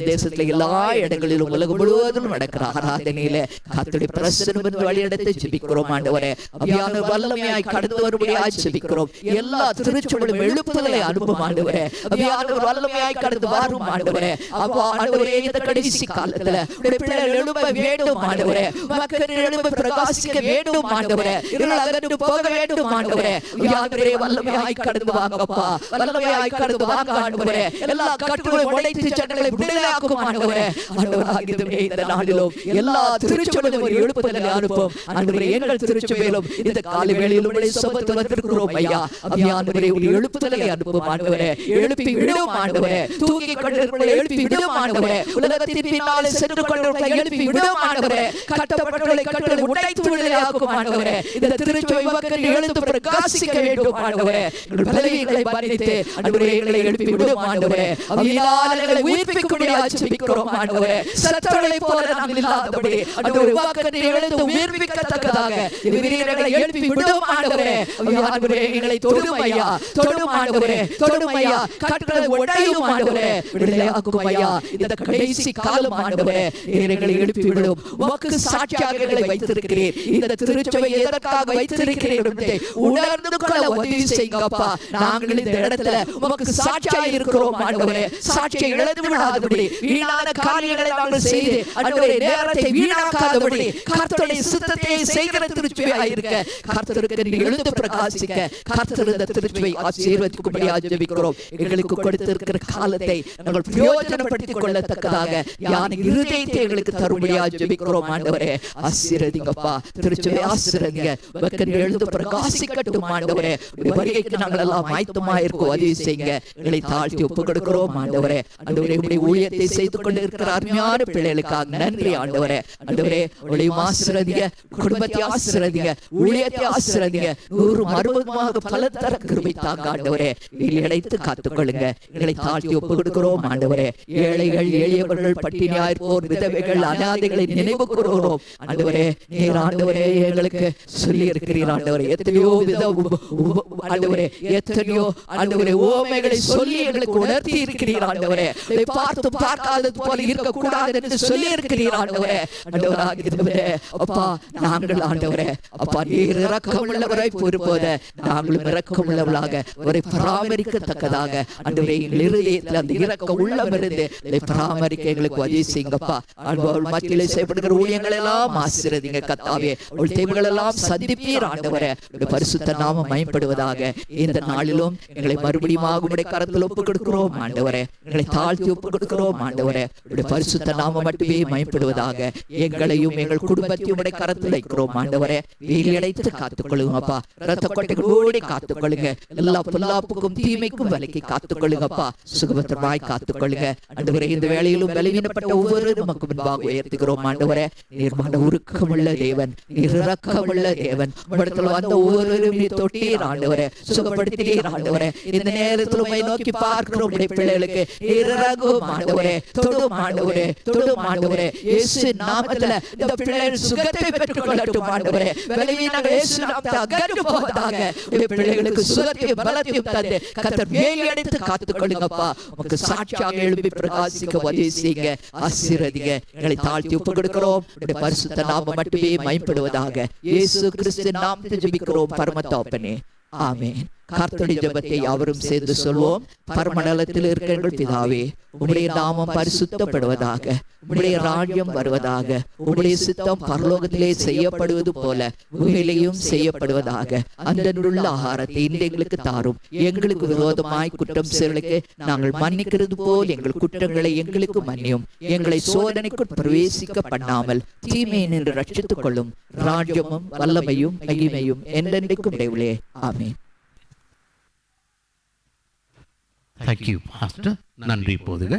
தேசத்துல எல்லா இடங்களிலும் உலகம் முழுவதும் நடக்கிற ஆராதனையில கர்த்தருடைய பிரசன்னம் வழிநடத்தி ஜெபிக்கிறோம் ஆண்டவரே. அபியான வல்லமையாய் கடந்து வரும்படியாய் ஜெபிக்கிறோம். எல்லா திருச்சபைகளும் எழுப்புதலை அனுப்பும் ஆண்டவரே. அபியான வல்லமையாய் கடந்து வரும் ஆண்டவரே. அப்பா ஆண்டவரே இந்த கடைசி காலத்துல பிள்ளைகள் எழும்ப வேண்டும் ஆண்டவரே. மக்கள் எழும்ப பிரகாசிக்க வேண்டும் ஆண்டவரே. இருள் அகன்று போக வேண்டும் ஆண்டவரே. ஆண்டவரே வல்லமையாய் கடந்து வாங்கப்பா. வல்லமையாய் கடந்து வாங்க ஆண்டவரே. எல்லா கட்டுகளையும் உடைத்து ஜனங்களை விடுதலையாக்கும் ஆண்டவரே. ஆண்டவராகிய இந்த நாளிலும் எல்லா திருச்சபைகளும் ஒரு எழுப்புதலை அனுப்பும் ஆண்டவரே. எங்கள் திருச்சபையிலும் இந்த காலை வேளையில் உம்முடைய சபத்தில் வந்திருக்கிறோம் ஐயா. ஆண்டவரே ஒரு எழுப்புதலை அனுப்பும் ஆண்டவரே. எழுப்பி விடும் ஆண்டவரே. தூங்கி கொண்டிருக்கிறவர்களை எழுப்பி விடும் ஆண்டவரே. உலகத்தின் பின்னாலே சென்று கொண்டிருக்கிறவர்களை எழுப்பி விடும் ஆண்டவரே. கட்டப்பட்டவர்களை கட்டளை உடைத்து விடுதலையாக்கும் ஆண்டவரே. இந்த திருச்சபை மக்கள் எழுந்து பிரகாசிக்க வேண்டும் ஆண்டவரே. எங்கள் பலவீனங்களை மன்னித்து ஆண்டவரே எங்களை எழுப்பி விடும் ஆண்டவரே. அவியாளர்களை உயிர்ப்பிக்கும்படியாக ஜெபிக்கிறோம் ஆண்டவரே. சத்தங்களைப் போல நாங்கள் இல்லாதபடி ஆண்டவரே வாக்கத்தை எழுந்து உயிர்ப்பிக்கத்தக்கதாக வீரர்களை எழுப்பி விடும் ஆண்டவரே. ஆண்டவரே எங்களை தொடும் ஐயா. தொடும் ஆண்டவரே. தொடும் ஐயா. கட்டுகளை உடையும் ஆண்டவரே. விடுதலையாக்கும் ஐயா. இந்த கடைசி காலம் ஆண்டவரே எங்களை எழுப்பி விடும். உமக்கு சாட்சியாக எங்களை வைத்திருக்கிறீர். இந்த திருச்சபை எதற்காக வைத்திருக்கிறீர் என்பதை உணர்ந்து கொள்ள உதவி செய்யுங்கப்பா. நாங்கள் இந்த இடத்துல உமக்கு சாட்சியாக இருக்கிறோம் ஆண்டவரே. சாட்சியை இழந்து விடாதபடி வீணான காரியங்களை நாங்கள் செய்து ஆண்டவரே நேரத்தை வீணாக்காதபடி கர்த்தருடைய சித்தத்தை செய்கிற திருச்சபையாக இருக்க கர்த்தருக்கு நீர் எழுந்து பிரகாசிக்க கர்த்தர் இந்த திருச்சபை ஆசீர்வதிக்கும்படியாக ஜெபிக்கிறோம். எங்களுக்கு கொடுத்திருக்கிற காலத்தை நாங்கள் பிரயோஜனப்படுத்திக் கொள்ளத்தக்கதாக யானை இருதயத்தை எங்களுக்கு தரும்படியாக ஜெபிக்கிறோம் ஆண்டவரே. ஆசீர்வதிங்கப்பா. திருச்சபை ஆசீர்வதிங்க. மக்கள் எழுந்து பிரகாசிக்கட்டும் ஆண்டவரே. வருகைக்கு நாங்கள் எல்லாம் ஆயத்தமாக இருக்க உதவி செய்யுங்க. எங்களை தாழ்த்தி ஒப்புக் கொடுக்கிறோம் ஆண்டவரே. ஆண்டவரே உம்முடைய ஊழியத்தை செய்து கொண்டு இருக்கிற அருமையான பிள்ளைகளுக்காக நன்றி ஆண்டவரே. ஆண்டவரே உம்முடைய ஆசீர்வதிங்க. குடும்பத்தை ஆசீர்வதிங்க. ஊழியத்தை ஆசீர்வதிங்க. 100 மறுபடியும் பல தர கிருபை தாங்க ஆண்டவரே. வெளியடைத்து காத்துக்கொள்ளுங்க. எங்களை தாழ்த்தி ஒப்புக் கொடுக்கிறோம் ஆண்டவரே. ஏழைகள் எளியவர்கள் பட்டினியாயிருப்போர் விதவைகள் அனாதைகளை நினைவு கூறுகிறோம் ஆண்டவரே. நீர் ஆண்டவரே எங்களுக்கு சொல்லி இருக்கிறீர் ஆண்டவரே. எத்தனையோ வித ஆண்டவரே எத்தனையோ ஆண்டவரே ஓமைகளை சொல்லி எங்களுக்கு உணர்த்தி இருக்கிறீர் ஆண்டவரே. பார்த்து பார்க்காதது போல இருக்கக்கூடாது என்று சொல்லி இருக்கிறீர் ஆண்டவரே. ஆண்டவராகிய அப்பா நாங்கள் ஆண்டவரே அப்பா நீர் இரக்கமுள்ளவராய் பொறுப்போத நாங்களும் இரக்கமுள்ளவர்களாக அவரை பராமரிக்கத்தக்கதாக ஆண்டவரே எங்கள் இருதயத்தில் அந்த இரக்க உள்ளம் இருந்து பராமரிக்க எங்களுக்கு உதவி செய்யுங்கப்பா. அவள் மத்தியிலே செய்யப்படுகிற ஊழியங்கள் எல்லாம் ஆசீர்வதிங்க கர்த்தாவே. அவள் தேவைகள் எல்லாம் சந்திப்பீர் ஆண்டவரே. பரிசுத்த நாமம் மயப்படுவதாக இந்த நாளிலும் எங்களை மறுபடியும் உம்முடைய கரத்தில் ஒப்புக் கொடுக்கிறோம் ஆண்டவரே. எங்களை தாழ்த்தி ஒப்புக் கொடுக்கிறோம் ஆண்டவரே. பரிசுத்த நாமம் மட்டுமே மயப்படுவதாக எங்களையும் எங்கள் குடும்பத்தையும் உம்முடைய கரத்தில் வைக்கிறோம் ஆண்டவரே. வேலையடைத்து காத்துக்கொள்ளுங்கப்பா. இரத்த கொட்டைகளோடு காத்துக்கொள்ளுங்க. எல்லா பொல்லாப்புக்கும் தீமைக்கும் விலக்கி காத்துக்கொள்ளுங்கப்பா. சுகபத்திரமாய் காத்துக்கொள்ளுங்க ஆண்டவரே. இந்த வேளையிலும் பலவீனப்பட்ட ஒவ்வொரு நமக்கு முன்பாக உயர்த்துகிறோம் ஆண்டவரே. நீர் மன உருக்கமுள்ள தேவன். நீர் இரக்கமுள்ள தேவன். இடத்துல வந்த ஒவ்வொருவரும் நீ தொட்டீர் ஆண்டவரே, சுகப்படுத்தினீர் ஆண்டவரே. இந்த நேரத்தில் உம்மை நோக்கி பார்க்கிறோம் உம்முடைய பிள்ளைகளுக்கு நீர் இரங்கும் ஆண்டவரே, தொடும் ஆண்டவரே, தொடும் ஆண்டவரே. இயேசு நாமத்தில் இந்த பிள்ளைகள் சுகத்தை பெற்றுக் கொள்ளட்டும் ஆண்டவரே. பலவீனங்கள் இயேசு நாமத்தில் அகன்று போவதாக. உம்முடைய பிள்ளைகளுக்கு சுகத்தையும் பலத்தையும் தந்து கர்த்தர் வேலி அடைத்து காத்துக் கொள்ளுங்கப்பா. உமக்கு சாட்சியாக எழுப்பி பிரகாசிக்க உதவி செய்யுங்க, ஆசீர்வதிங்க. எங்களை தாழ்த்தி ஒப்புக் கொடுக்கிறோம். உம்முடைய பரிசுத்த நாமம் மட்டுமே மகிமைப்படுவதாக. இயேசு கிறிஸ்து நாமத்தில் ஜெபிக்கிறோம் பரம தகப்பனே, ஆமென். கர்த்தருடைய ஜெபத்தை யாவரும் சேர்ந்து சொல்வோம். பரமண்டலத்தில் இருக்கிற எங்கள் பிதாவே, உம்முடைய நாமம் பரிசுத்தப்படுவதாக, உம்முடைய ராஜ்யம் வருவதாக, உம்முடைய சித்தம் பரலோகத்திலே செய்யப்படுவது போல பூமியிலேயும் செய்யப்படுவதாக. அன்றன்றுள்ள ஆகாரத்தை இன்று எங்களுக்கு தாரும். எங்களுக்கு விரோதமாய் குற்றம் செய்தவர்களுக்கு நாங்கள் மன்னிக்கிறது போல் எங்கள் குற்றங்களை எங்களுக்கு மன்னியும். எங்களை சோதனைக்குள் பிரவேசிக்க பண்ணாமல் தீமையை நின்று ரட்சித்துக் கொள்ளும். ராஜ்யமும் வல்லமையும் மகிமையும் என்றென்றைக்கும் உடையவளே, ஆமென். Thank you, Pastor. நன்றி போதுக.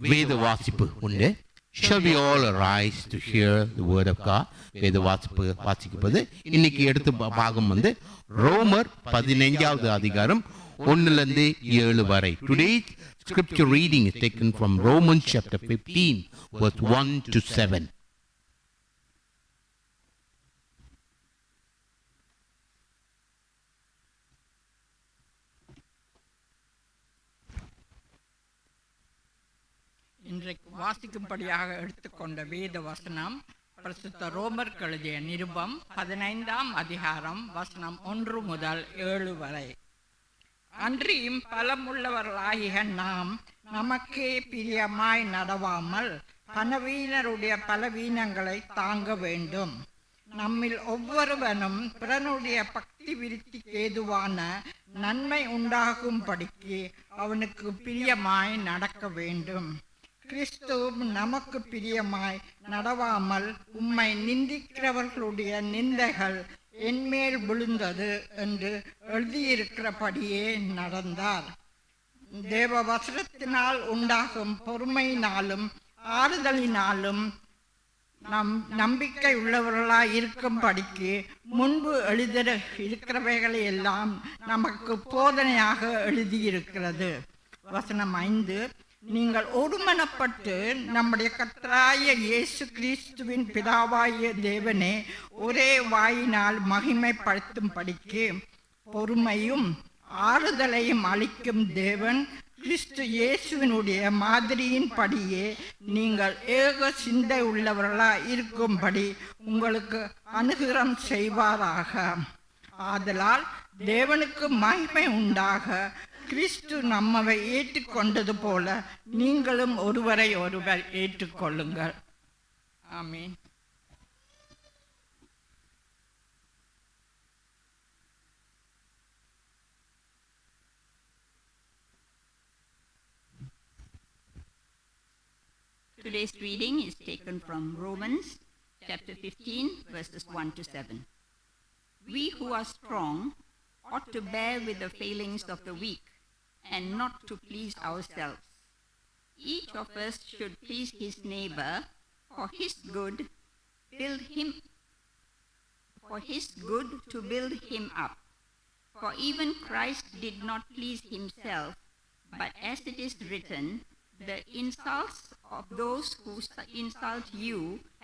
வேத வாசிப்பு உண்டு. Shall we all arise to hear the word of God? வேத வாசிப்பு வாசிக்கப்பது இன்னைக்கு எடுத்து பாகம் வந்து ரோமர் 15வது அதிகாரம் 1-7 வரை. Today's scripture reading is taken from Romans chapter 15 verse 1-7. இன்றைக்கு வாசிக்கும்படியாக எடுத்துக்கொண்ட வேத வசனம் பரிசுத்த ரோமர் எழுதிய நிருபம் 15ஆம் அதிகாரம் வசனம் 1-7 வரை. அன்றியும் பலமுள்ளவர்களாகிய நாம் நமக்கே பிரியமாய் நடவாமல் பலவீனருடைய பலவீனங்களை தாங்க வேண்டும். நம்மில் ஒவ்வொருவனும் பிறனுடைய பக்தி விருத்திக்கு ஏதுவான நன்மை உண்டாகும்படிக்கு அவனுக்கு பிரியமாய் நடக்க வேண்டும். கிறிஸ்துவும் நமக்கு பிரியமாய் நடவாமல் உம்மை நிந்திக்கிறவர்களுடைய நிந்தைகள் என்மேல் விழுந்தது என்று எழுதியிருக்கிறபடியே நடந்தார். தேவ வசனத்தினால் உண்டாகும் பொறுமையினாலும் ஆறுதலினாலும் நம் நம்பிக்கை உள்ளவர்களாய் இருக்கும்படிக்கு முன்பு இருக்கிறவைகளை எல்லாம் நமக்கு போதனையாக எழுதியிருக்கிறது. வசனம் 5, நீங்கள் ஒருமனப்பட்டு நம்முடைய கர்த்தராகிய இயேசு கிறிஸ்துவின் பிதாவாகிய தேவனே ஒரே வாயினால் மகிமைப்படுத்தும்படிக்கு பொறுமையும் ஆறுதலையும் அளிக்கும் தேவன் கிறிஸ்து இயேசுவினுடைய மாதிரியின் படியே நீங்கள் ஏக சிந்தை உள்ளவர்களாய் இருக்கும்படி உங்களுக்கு அனுகிரகம் செய்வாராக. ஆதலால் தேவனுக்கு மகிமை உண்டாக கிறிஸ்து நம்மை ஏற்றுக்கொண்டது போல நீங்களும் ஒருவரை ஒருவர் ஏற்றுக்கொள்ளுங்கள். ஆமென். Today's reading is taken from Romans chapter 15 verses 1-7. We who are strong ought to bear with the failings of the weak and not to please ourselves. Each of us should please his neighbor for his good to build him up. For even Christ did not please himself, but as it is written, the insults of those who insult you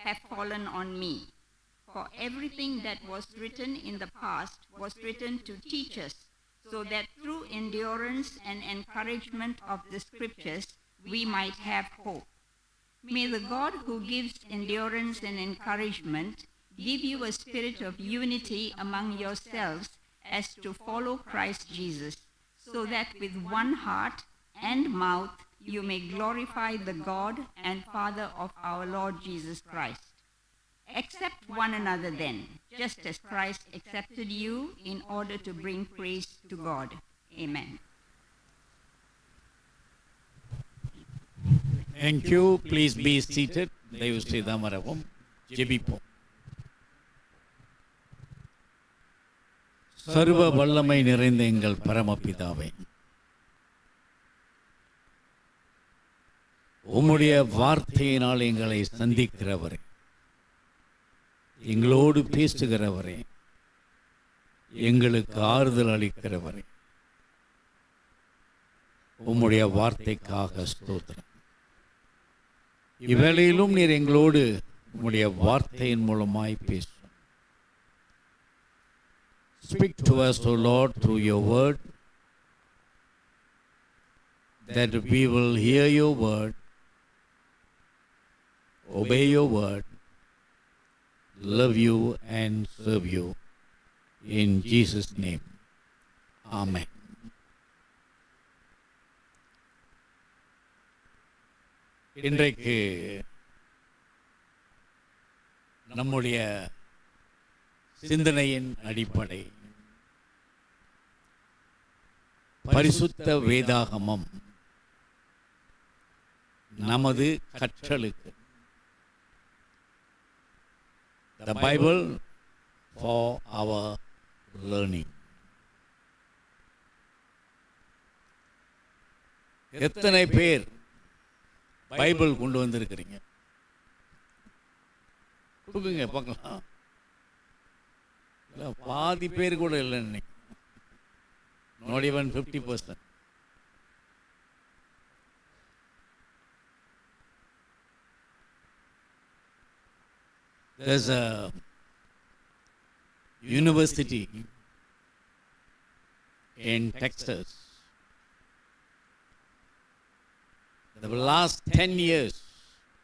have fallen on me. For everything that was written in the past was written to teach us, so that through endurance and encouragement of the scriptures we might have hope. May the God who gives endurance and encouragement give you a spirit of unity among yourselves as to follow Christ Jesus, so that with one heart and mouth you may glorify the God and Father of our Lord Jesus Christ. Accept one another then, just as Christ accepted you in order to bring praise to God. Amen. Thank you. Please be seated. Devu Sridhamaravam. ஜெபிப்போம். சர்வ வல்லமை நிறைந்த எங்கள் பரமபிதாவே, உம்முடைய வார்த்தையினால் எங்களை சந்திக்கிறவரே, எங்களோடு பேசுகிறவரே, எங்களுக்கு ஆறுதல் அளிக்கிறவரே, உம்முடைய வார்த்தைக்காக ஸ்தோத்திரம். இவ்வேளையிலும் நீர் எங்களோடு உம்முடைய வார்த்தையின் மூலமாய் பேசும். Speak to us, O Lord, through your word, that we will hear your word, obey your word, love you and serve you. In Jesus' name, Amen. இன்றைக்கு நம்முடைய சிந்தனையின் அடிப்படை பரிசுத்த வேதாகமம் நமது கற்றலுக்கு. The Bible for our learning. எத்தனை பேர் பைபிள் கொண்டு வந்திருக்கிறீங்க? கொடுக்குங்க பார்க்கலாம். இல்லை, பாதி பேர் கூட இல்லை இன்னைக்கு. not even 50%. There's a university in Texas. The last 10 years,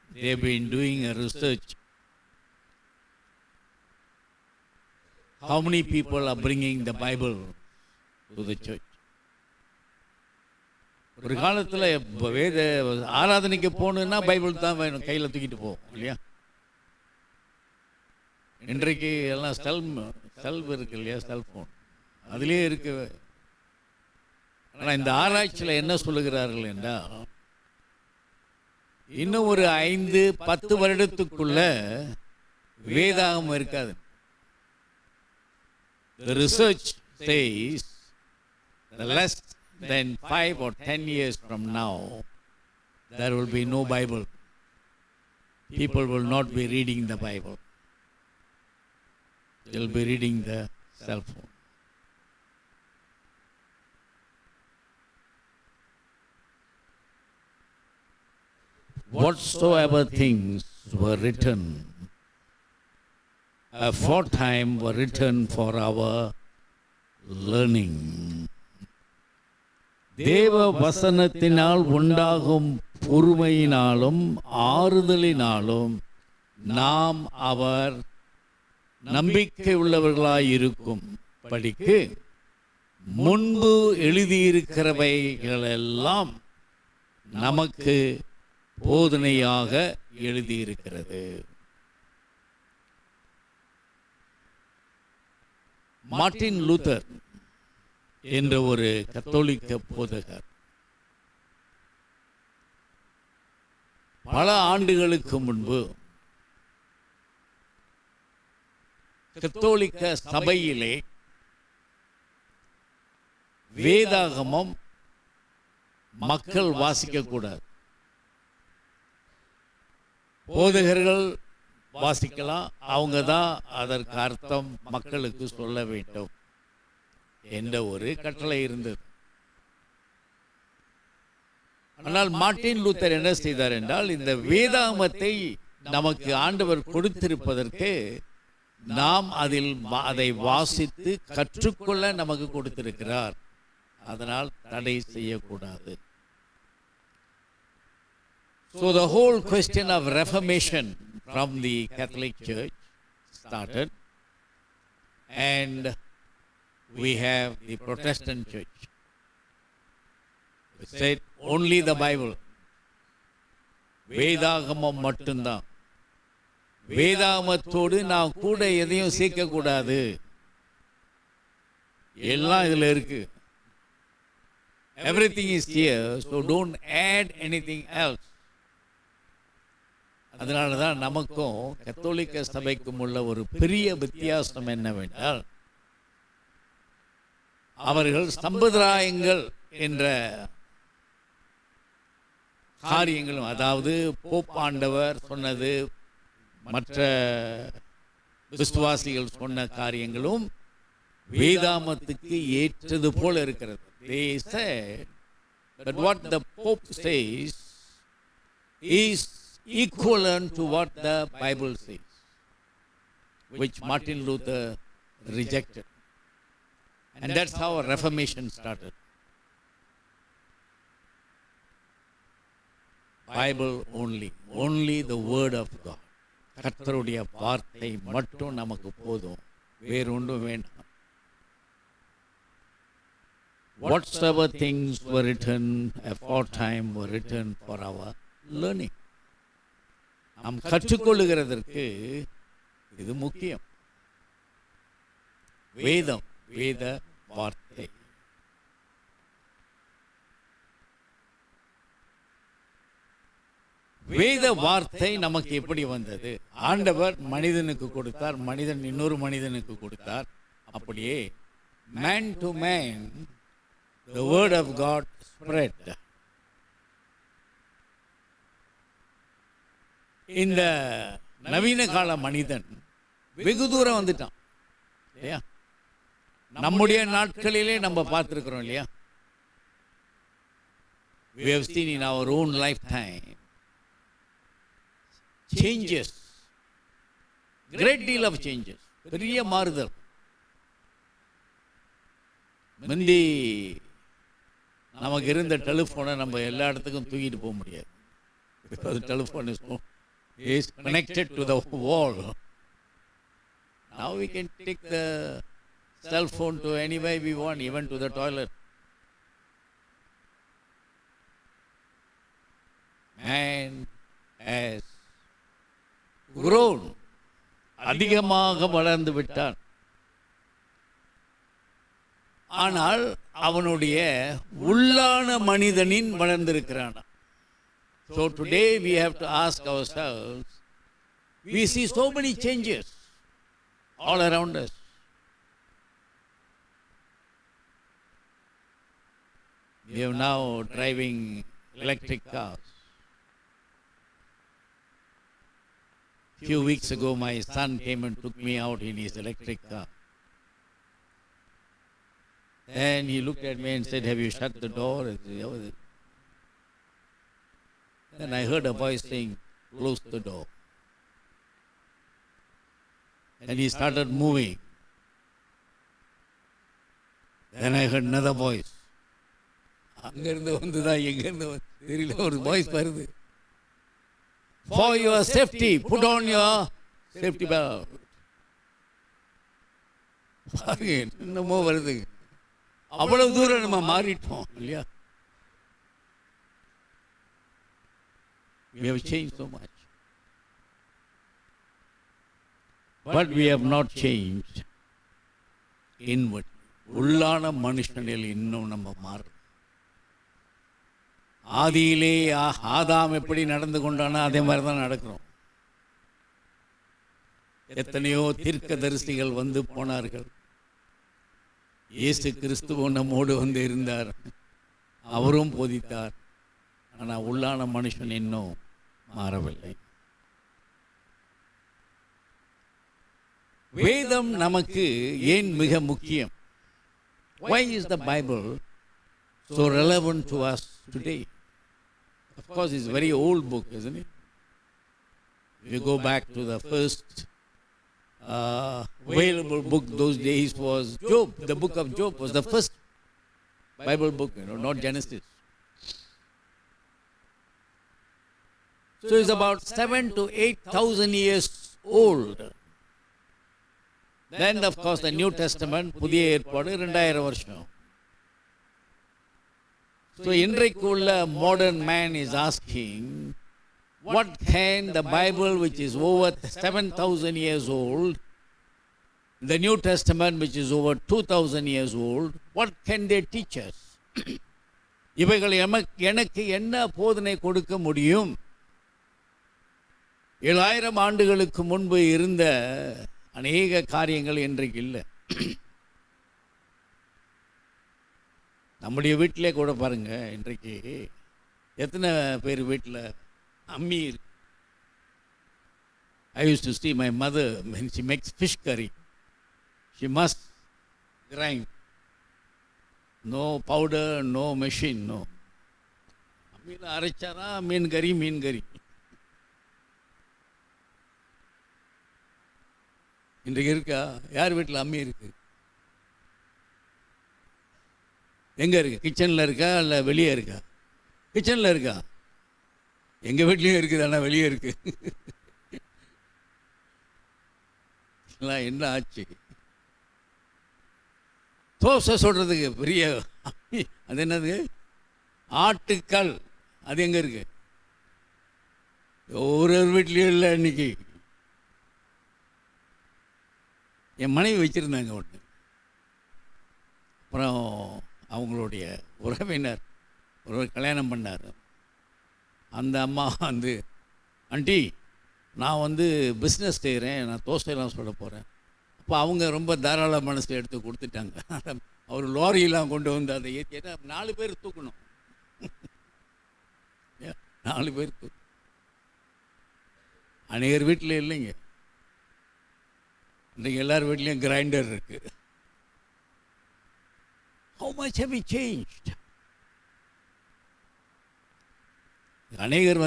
they've been doing a research. How many people are bringing the Bible to the church? ஒரு காலத்தில் வேத ஆராதனைக்கு போகணுன்னா பைபிள் தான் வேணும், கையில் தூக்கிட்டு போவோம் இல்லையா? இன்றைக்கு எல்லாம் செல்ஃப் இருக்கு இல்லையா, செல்ஃபோன் அதுலேயே இருக்கு. ஆனால் இந்த ஆராய்ச்சியில் என்ன சொல்லுகிறார்கள் என்றால், இன்னும் ஒரு 5-10 வருடத்துக்குள்ள வேதாகமம் இருக்காது. The research says that less than 5 or 10 years from now, there will be no Bible. People will not be reading the Bible. They will be reading the cell phone. Whatsoever things were written aforetime were written for our learning. தேவ வசனத்தினால் உண்டாகும் பொறுமையினாலும் ஆறுதலினாலும் நாம் அவர் நம்பிக்கை உள்ளவர்களாயிருக்கும் படிக்கு முன்பு எழுதியிருக்கிறவைகளெல்லாம் நமக்கு போதனையாக எழுதியிருக்கிறது. Martin Luther என்ற ஒரு கத்தோலிக்க போதகர் பல ஆண்டுகளுக்கு முன்பு கத்தோலிக்க சபையிலே வேதாகமம் மக்கள் வாசிக்கக்கூடாது, போதகர்கள் வாசிக்கலாம், அவங்க தான் அதற்கு அர்த்தம் மக்களுக்கு சொல்ல வேண்டும் என்ற ஒரு கட்டளை இருந்தது. ஆனால் மார்ட்டின் லூத்தர் என்ன செய்தார் என்றால், இந்த வேதாகமத்தை நமக்கு ஆண்டவர் கொடுத்திருப்பதற்கு நாம் அதை வாசித்து கற்றுக்கொள்ள நமக்கு கொடுத்திருக்கிறார், அதனால் தடை செய்யக்கூடாது. So the whole question of Reformation from the Catholic Church started, and we have the Protestant Church. It said only the Bible. வேதாகமம் மட்டும்தான். வேதாகமத்தோடு நான் கூட எதையும் சேர்க்கக்கூடாது, எல்லாம் இதில் இருக்கு. Everything is here, so don't add anything else. அதனால தான் நமக்கும் கத்தோலிக்க சபைக்கும் உள்ள ஒரு பெரிய வித்தியாசம் என்னவென்றால், அவர்கள் சம்பிரதாயங்கள் என்ற காரியங்களும், அதாவது போப்பாண்டவர் சொன்னது, மற்ற விசுவாசிகள் சொன்ன காரியங்களும் வேதாமத்துக்கு ஏற்றது போல இருக்கிறது. They said that what the Pope says is equivalent to what the Bible says, which Martin Luther rejected. And that's how a Reformation started. Bible only the word of God. கர்த்தருடைய வார்த்தை மட்டும் நமக்கு போதும், வேறொன்றும் வேண்டாம். Whatsoever things were written aforetime were written for our learning. நாம் கற்றுக்கொள்ளுகிறதற்கு இது முக்கியம். வேதம், வேத வார்த்தை. வேத வார்த்தை நமக்கு எப்படி வந்தது? ஆண்டவர் மனிதனுக்கு கொடுத்தார், மனிதன் இன்னொரு மனிதனுக்கு கொடுத்தார். அப்படியே man to man the word of God spread. இந்த நவீன கால மனிதன் வெகு தூரம் வந்துட்டான் இல்லையா? நம்முடைய நாட்களிலே நம்ம பார்த்திருக்கிறோம் இல்லையா? We have seen in our own lifetime changes, great deal of changes, பெரிய மாறுதல். முந்தி நமக்கு இருந்த டெலிஃபோனை நம்ம எல்லா இடத்துக்கும் தூக்கிட்டு போக முடியாது. because telephone is connected to the wall. Now we can take the cell phone to anywhere we want, even to the toilet. Man has grown, அதிகமாக வளர்ந்து விட்டான். ஆனால் அவனுடைய உள்ளான மனிதனின் வளர்ந்திருக்கிறான். So today we have to ask ourselves, we see so many changes all around us. We are now driving electric cars. Few weeks ago my son came and took me out in his electric car. And he looked at me and said, "Have you shut the door?" I said, "Yeah." Then I heard a voice saying, "Close the door." And he started moving. Then I heard another voice. அங்கிருந்து வந்துதா எங்கிருந்து தெரியல, ஒரு voice வருது. For your safety, put on your safety belt. பாருங்க என்னமோ வருது. அவ்வளவு தூரம் நம்ம மாறிட்டோம் இல்லையா? We have changed so much. But we have not changed inward. உள்ளான மனுஷனில் இன்னும் நம்ம மாறும். ஆதியிலே ஆதாம் எப்படி நடந்து கொண்டானோ அதே மாதிரி தான் நடக்கிறோம். எத்தனையோ தீர்க்கதரிசிகள் வந்து போனார்கள். இயேசு கிறிஸ்துவும் நம்மோடு வந்து இருந்தார், அவரும் போதித்தார். ஆனால் உள்ளான மனுஷன் இன்னும் மாறவில்லை. வேதம் நமக்கு ஏன் மிக முக்கியம்? Why is the Bible so relevant to us today? Of course, it's a very old book, isn't it? If you go back to the first available book those days was Job. The book of Job was the first Bible book, not Genesis. So it's about 7,000 to 8,000 years old. Then, of course, the New Testament, புதிய ஏற்பாடு 2000 வருஷம். So, இன்றைக்கு உள்ள modern man is asking, what can the Bible, which is over 7,000 years old, the New Testament, which is over 2,000 years old, what can they teach us? இவைகள் எனக்கு என்ன போதனை கொடுக்க முடியும்? 7,000 ஆண்டுகளுக்கு முன்பு இருந்த அநேக காரியங்கள் இன்றைக்கு இல்லை. நம்முடைய வீட்டிலே கூட பாருங்க, இன்றைக்கு எத்தனை பேர் வீட்டில் அம்மி இருக்கு? I used to see my mother when she makes fish curry. She must grind. No powder, no machine, no. அம்மியில் அரைச்சாரா மீன் கறி. இன்றைக்கு இருக்கா? யார் வீட்டில் அம்மி இருக்கு? எங்கே இருக்கு? கிச்சனில் இருக்கா இல்லை வெளியே இருக்கா? கிச்சனில் இருக்கா? எங்கள் வீட்லேயும் இருக்குது, ஆனால் வெளியே இருக்கு. எல்லாம் என்ன ஆச்சு? தோசை சொல்கிறதுக்கு பெரிய அது என்னது? ஆட்டுக்கல். அது எங்கே இருக்கு? ஒரு வீட்லேயும் இல்லை. இன்னைக்கு என் மனைவி வச்சுருந்தாங்க ஒன்று. அப்புறம் அவங்களுடைய உறவினர் ஒருவர் கல்யாணம் பண்ணார். அந்த அம்மா வந்து, ஆண்டி நான் பிஸ்னஸ் செய்கிறேன், நான் தோசையெல்லாம் சொல்ல போகிறேன். அப்போ அவங்க ரொம்ப தாராள மனசு எடுத்து கொடுத்துட்டாங்க. அவர் லாரியெல்லாம் கொண்டு வந்து அதை ஏற்றி, ஏன்னா 4 பேர் தூக்கணும். 4 பேர் தூக்கணும். அநேகர் வீட்டில் இல்லைங்க. இன்றைக்கு எல்லார் வீட்லேயும் கிரைண்டர் இருக்குது. How much have we changed? அநேகர்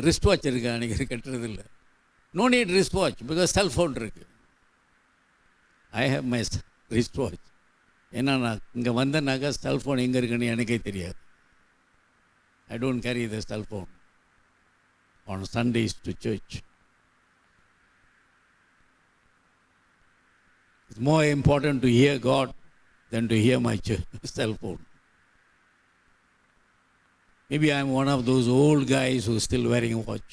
ரிஸ்ட் வாட்ச் இருக்கு, அநேகர் கட்டுறது இல்லை. No need wrist watch, because cellphone இருக்குது. I have my wrist watch. ஏன்னா நான் இங்கே வந்தேன்னாக்கா செல்ஃபோன் எங்கே இருக்குன்னு எனக்கே தெரியாது. I don't carry the cellphone on Sundays to church. It's more important to hear God than to hear my cell phone. Maybe I'm one of those old guys who's still wearing a watch.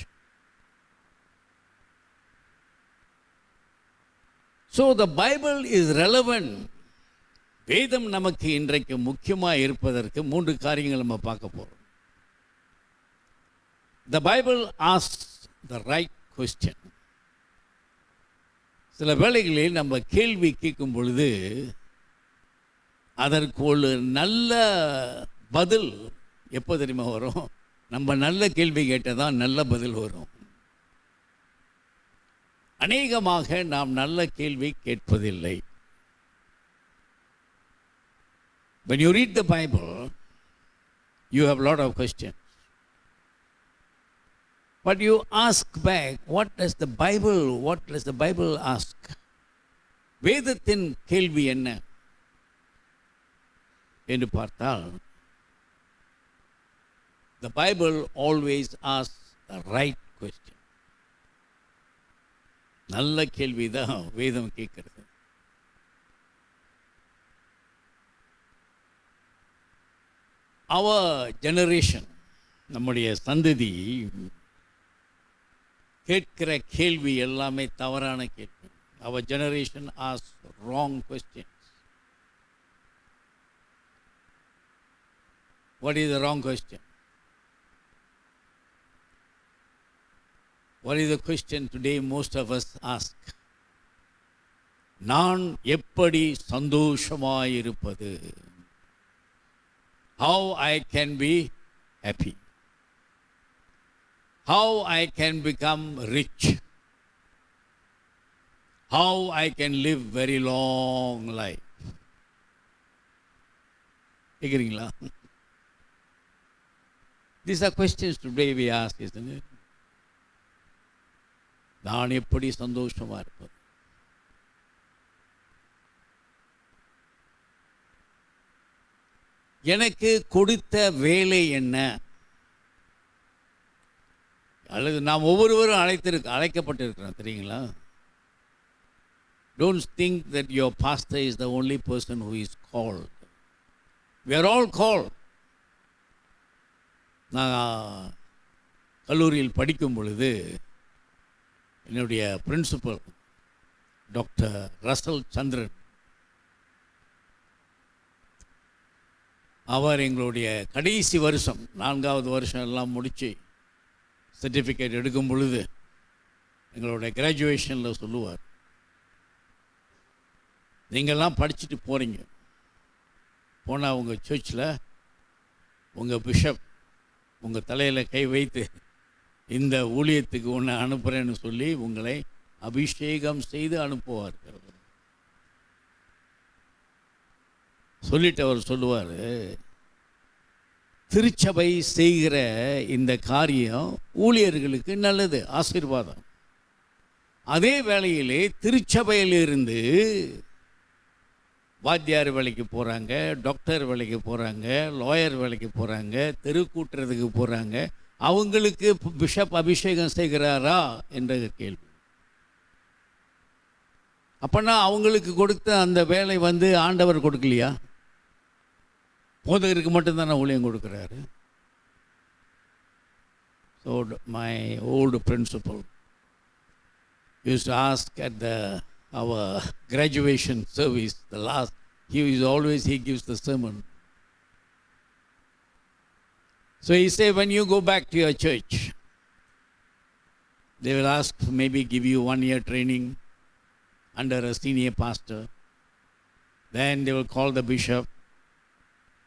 So the Bible is relevant. வேதம் நமக்கு இன்றைக்கு முக்கியமாக இருப்பதற்கு 3 காரியங்கள் நம்ம பார்க்க போகிறோம். The Bible asks the right question. சில வேளைகளில் நம்ம கேள்வி கேட்கும் பொழுது அதற்கு ஒரு நல்ல பதில் எப்போ தெரியுமா வரும்? நம்ம நல்ல கேள்வி கேட்டால் தான் நல்ல பதில் வரும். அநேகமாக நாம் நல்ல கேள்வி கேட்பதில்லை. When you read the Bible, you have a lot of questions. But you ask back, what does the Bible ask? வேதத்தின் கேள்வி என்ன என்று பார்த்தால், the Bible always asks the right question. நல்ல கேள்வி தான் வேதம் கேட்கிறது. Our generation, நம்முடைய சந்ததி கேட்கிற கேள்வி எல்லாமே தவறான கேள்வி. Our generation asks wrong questions. What is the wrong question? What is the question today most of us ask? நான் எப்படி சந்தோஷமாயிருப்பது? How I can be happy? How I can become rich? How I can live very long life? கேக்குறீங்களா? These are questions today we ask, isn't it? நான் எப்படி சந்தோஷமா இருப்பது? எனக்கு கொடுத்த வேலை என்ன? அல்லது நாம் ஒவ்வொருவரும் அழைக்கப்பட்டிருக்கிறோம், தெரியுங்களா? Don't think that your pastor is the only person who is called. We are all called. நான் கல்லூரியில் படிக்கும் பொழுது என்னுடைய பிரின்சிபல் டாக்டர் ரசல் சந்திரன், அவர் எங்களுடைய கடைசி வருஷம் 4வது வருஷம் எல்லாம் முடித்து சர்டிஃபிகேட் எடுக்கும் பொழுது எங்களுடைய கிராஜுவேஷனில் சொல்லுவார், நீங்கள்லாம் படிச்சுட்டு போகிறீங்க, போனால் உங்கள் சர்ச்சில் உங்கள் பிஷப் உங்கள் தலையில் கை வைத்து இந்த ஊழியத்துக்கு ஒன்று அனுப்புகிறேன்னு சொல்லி உங்களை அபிஷேகம் செய்து அனுப்புவார்கள். சொல்லிட்டு அவர் சொல்லுவார், திருச்சபை செய்கிற இந்த காரியம் ஊழியர்களுக்கு நல்லது, ஆசீர்வாதம். அதே வேளையிலே திருச்சபையிலிருந்து வாத்தியார் வேலைக்கு போகிறாங்க, டாக்டர் வேலைக்கு போகிறாங்க, லாயர் வேலைக்கு போகிறாங்க, தெருக்கூட்டுறதுக்கு போகிறாங்க. அவங்களுக்கு பிஷப் அபிஷேகம் செய்கிறாரா என்ற கேள்வி. அப்போனா அவங்களுக்கு கொடுத்த அந்த வேலை ஆண்டவர் கொடுக்கலையா? போதகருக்கு மட்டும்தானே ஊழியம் கொடுக்குறாரு. So my old principal used to ask at our graduation service, the last, he gives the sermon. So he say, when you go back to your church, they will ask, maybe give you 1 year training under a senior pastor. Then they will call the bishop,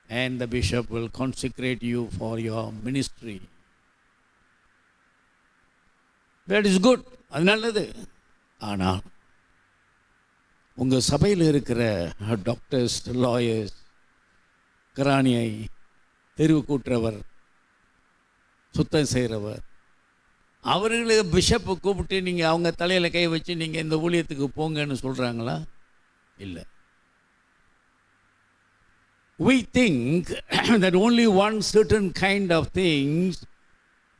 and the bishop will consecrate you for your ministry. That is good. அது நல்லது. ஆனால் உங்கள் சபையில் இருக்கிற doctors, lawyers, கிராணியை, தெருவு கூட்டுறவர், சுத்தம் செய்கிறவர், அவர்களை பிஷப்பை கூப்பிட்டு நீங்கள் அவங்க தலையில் கை வச்சு நீங்கள் இந்த ஊழியத்துக்கு போங்கன்னு சொல்கிறாங்களா? இல்லை. We think that only one certain kind of things,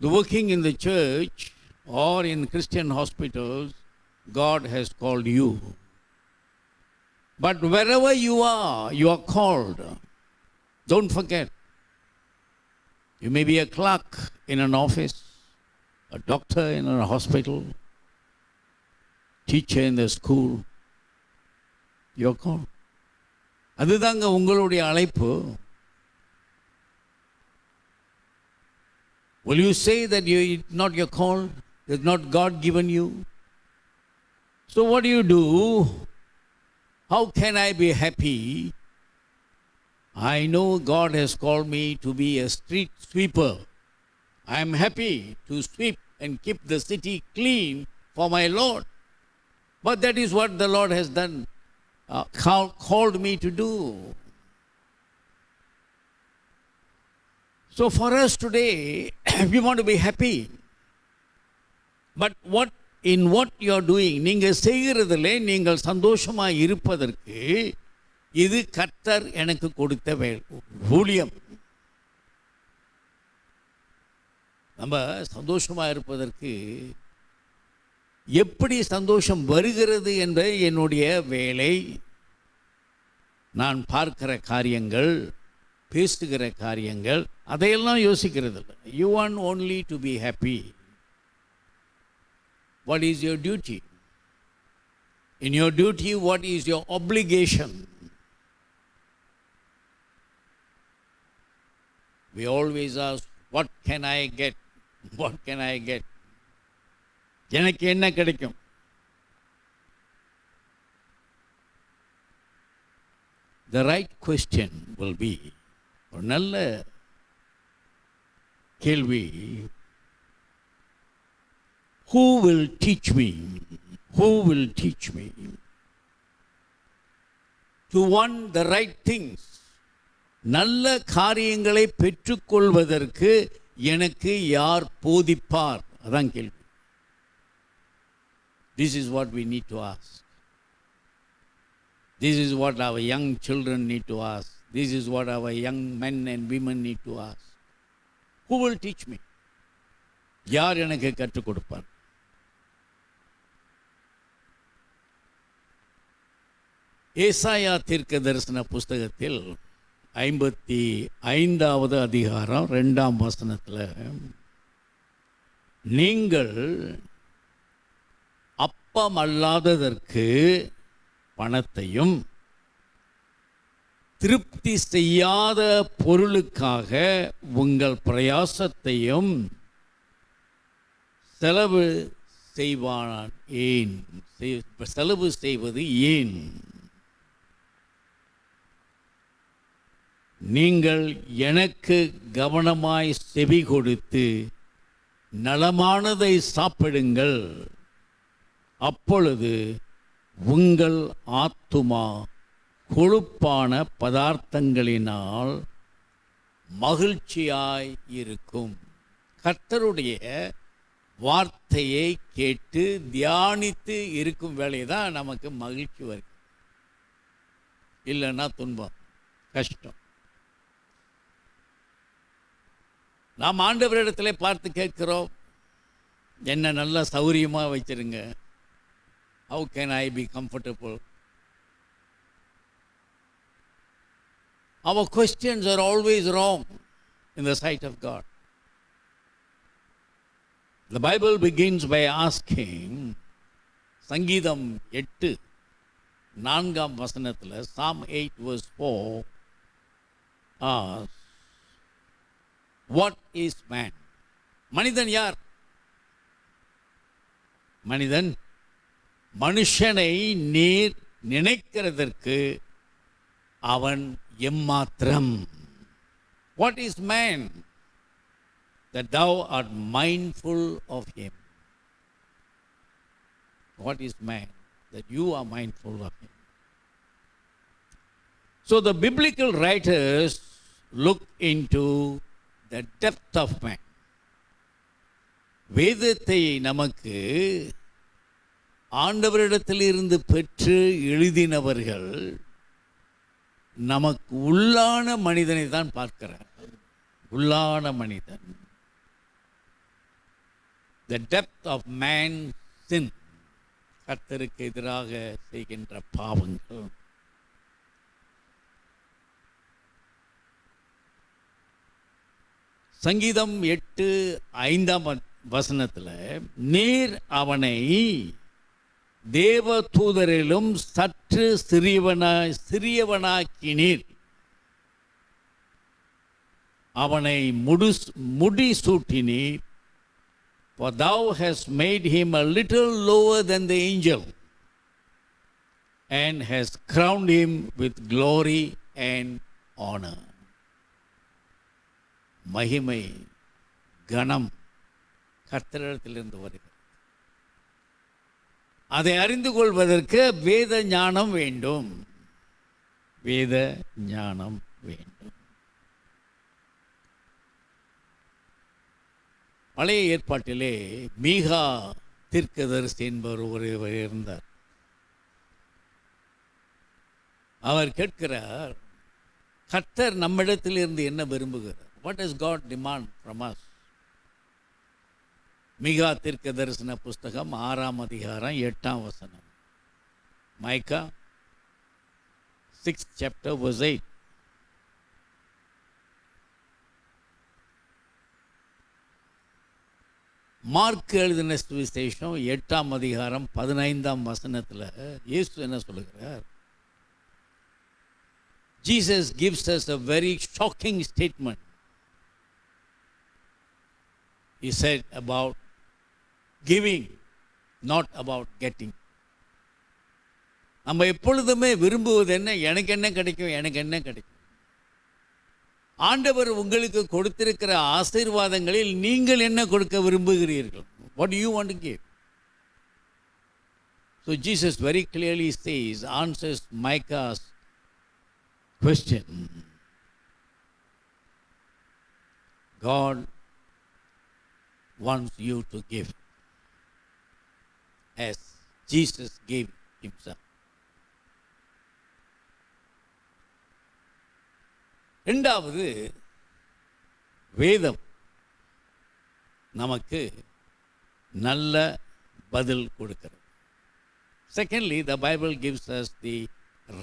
the working in the church or in Christian hospitals, God has called you. But wherever you are called. Don't forget. You may be a clerk in an office, a doctor in a hospital, teacher in the school. You are called. அதுதாங்க உங்களுடைய அழைப்பு. Will you say that it's not your call? It's not God given you? So what do? How can I be happy? I know God has called me to be a street sweeper. I am happy to sweep and keep the city clean for my Lord. But that is what the Lord has done. Called me to do. So for us today, we want to be happy. But in what you are doing, நீங்கள் செய்கிறதிலே நீங்கள் சந்தோஷமாக இருப்பதற்கு இது கர்த்தர் எனக்கு கொடுத்த ஊழியம். நம்ம சந்தோஷமாக இருப்பதற்கு எப்படி சந்தோஷம் வருகிறது என்பது என்னுடைய வேலை. நான் பார்க்கிற காரியங்கள், பேசுகிற காரியங்கள், அதையெல்லாம் யோசிக்கிறது இல்லை. You want only to be happy. What is your duty? In your duty, what is your obligation? We always ask, what can I get? What can I get? எனக்கு என்ன கிடைக்கும்? The right question will be, ஒரு நல்ல கேள்வி, who will teach me? Who will teach me to want the right things? நல்ல காரியங்களை பெற்றுக்கொள்வதற்கு எனக்கு யார் போதிப்பார்? அதான் கேள்வி. This is what we need to ask. This is what our young children need to ask. This is what our young men and women need to ask. Who will teach me? யார் எனக்கு கற்றுக் கொடுப்பார்? ஏசாயா தீர்க்க தரிசன புஸ்தகத்தில் 55வது அதிகாரம் 2ஆம் வசனத்தில், நீங்கள் அப்பமல்லாததற்கு பணத்தையும் திருப்தி செய்யாத பொருளுக்காக உங்கள் பிரயாசத்தையும் செலவு செய்வது ஏன்? நீங்கள் எனக்கு கவனமாய் செவி கொடுத்து நலமானதை சாப்பிடுங்கள். அப்பொழுது உங்கள் ஆத்துமா கொழுப்பான பதார்த்தங்களினால் மகிழ்ச்சியாய் இருக்கும். கர்த்தருடைய வார்த்தையை கேட்டு தியானித்து இருக்கும் வேலையை தான் நமக்கு மகிழ்ச்சி வருது. இல்லைன்னா துன்பம், கஷ்டம். நாம் ஆண்டவரிடத்தில் பார்த்து கேட்கிறோம், என்ன நல்லா சௌரியமாக வச்சிருங்க. How can I be comfortable? Our questions are always wrong in the sight of God. The Bible begins by asking, சங்கீதம் 8 4ஆம் வசனத்தில், Psalm 8 verse 4 asks, what is man? மனிதன் யார்? மனிதன், மனுஷனை நீர் நினைக்கிறதற்கு அவன் எம்மாத்திரம். What is man that thou art mindful of him? What is man that you are mindful of him? So the biblical writers look into the depth of man. வேதத்தை நமக்கு ஆண்டவரிடத்திலிருந்து பெற்று எழுதினவர்கள் நமக்கு உள்ளான மனிதனை தான் பார்க்கிறார். உள்ளான மனிதன். The depth of man's sin. கர்த்தருக்கு எதிராக செய்கின்ற பாவங்கள். சங்கீதம் 8:5ஆம் வசனத்தில், நீர் அவனை தேவ தூதரிலும் சற்று சிறியவனாக்கினீர், அவனை முடிசூட்டினீர். For thou hast made him a little lower than the angel, and hast crowned him with glory and honor. மகிமை, கனம் கர்த்தரிடத்திலிருந்து வருகிறது. அதை அறிந்து கொள்வதற்கு வேத ஞானம் வேண்டும். வேத ஞானம் வேண்டும். பழைய ஏற்பாட்டிலே மீகா தீர்க்கதரிசி என்பவர் ஒருவர் இருந்தார். அவர் கேட்கிறார், கர்த்தர் நம்மிடத்திலிருந்து என்ன விரும்புகிறார்? What does God demand from us? மீகா தீர்க்க தரிசன புஸ்தகம் 6ஆம் அதிகாரம் 8ஆம் வசனம். மைக்கா 6th chapter verse 8. மார்க் எழுதின சுவிசேஷம் 8ஆம் அதிகாரம் 15ஆம் வசனத்தில் இயேசு என்ன சொல்லுகிறார்? Jesus gives us a very shocking statement. He said about giving, not about getting. நம்ம எப்பொழுதுமே விரும்புவது என்ன? எனக்கு என்ன கிடைக்கும், எனக்கு என்ன கிடைக்கும். ஆண்டவர் உங்களுக்கு கொடுத்திருக்கிற ஆசீர்வாதங்களில் நீங்கள் என்ன கொடுக்க விரும்புகிறீர்கள்? What do you want to give? So Jesus very clearly says, answers Micah's question. God wants you to give as Jesus gave himself. இரண்டாவது, வேதம் நமக்கு நல்ல பதில் கொடுக்கிறது. Secondly, the Bible gives us the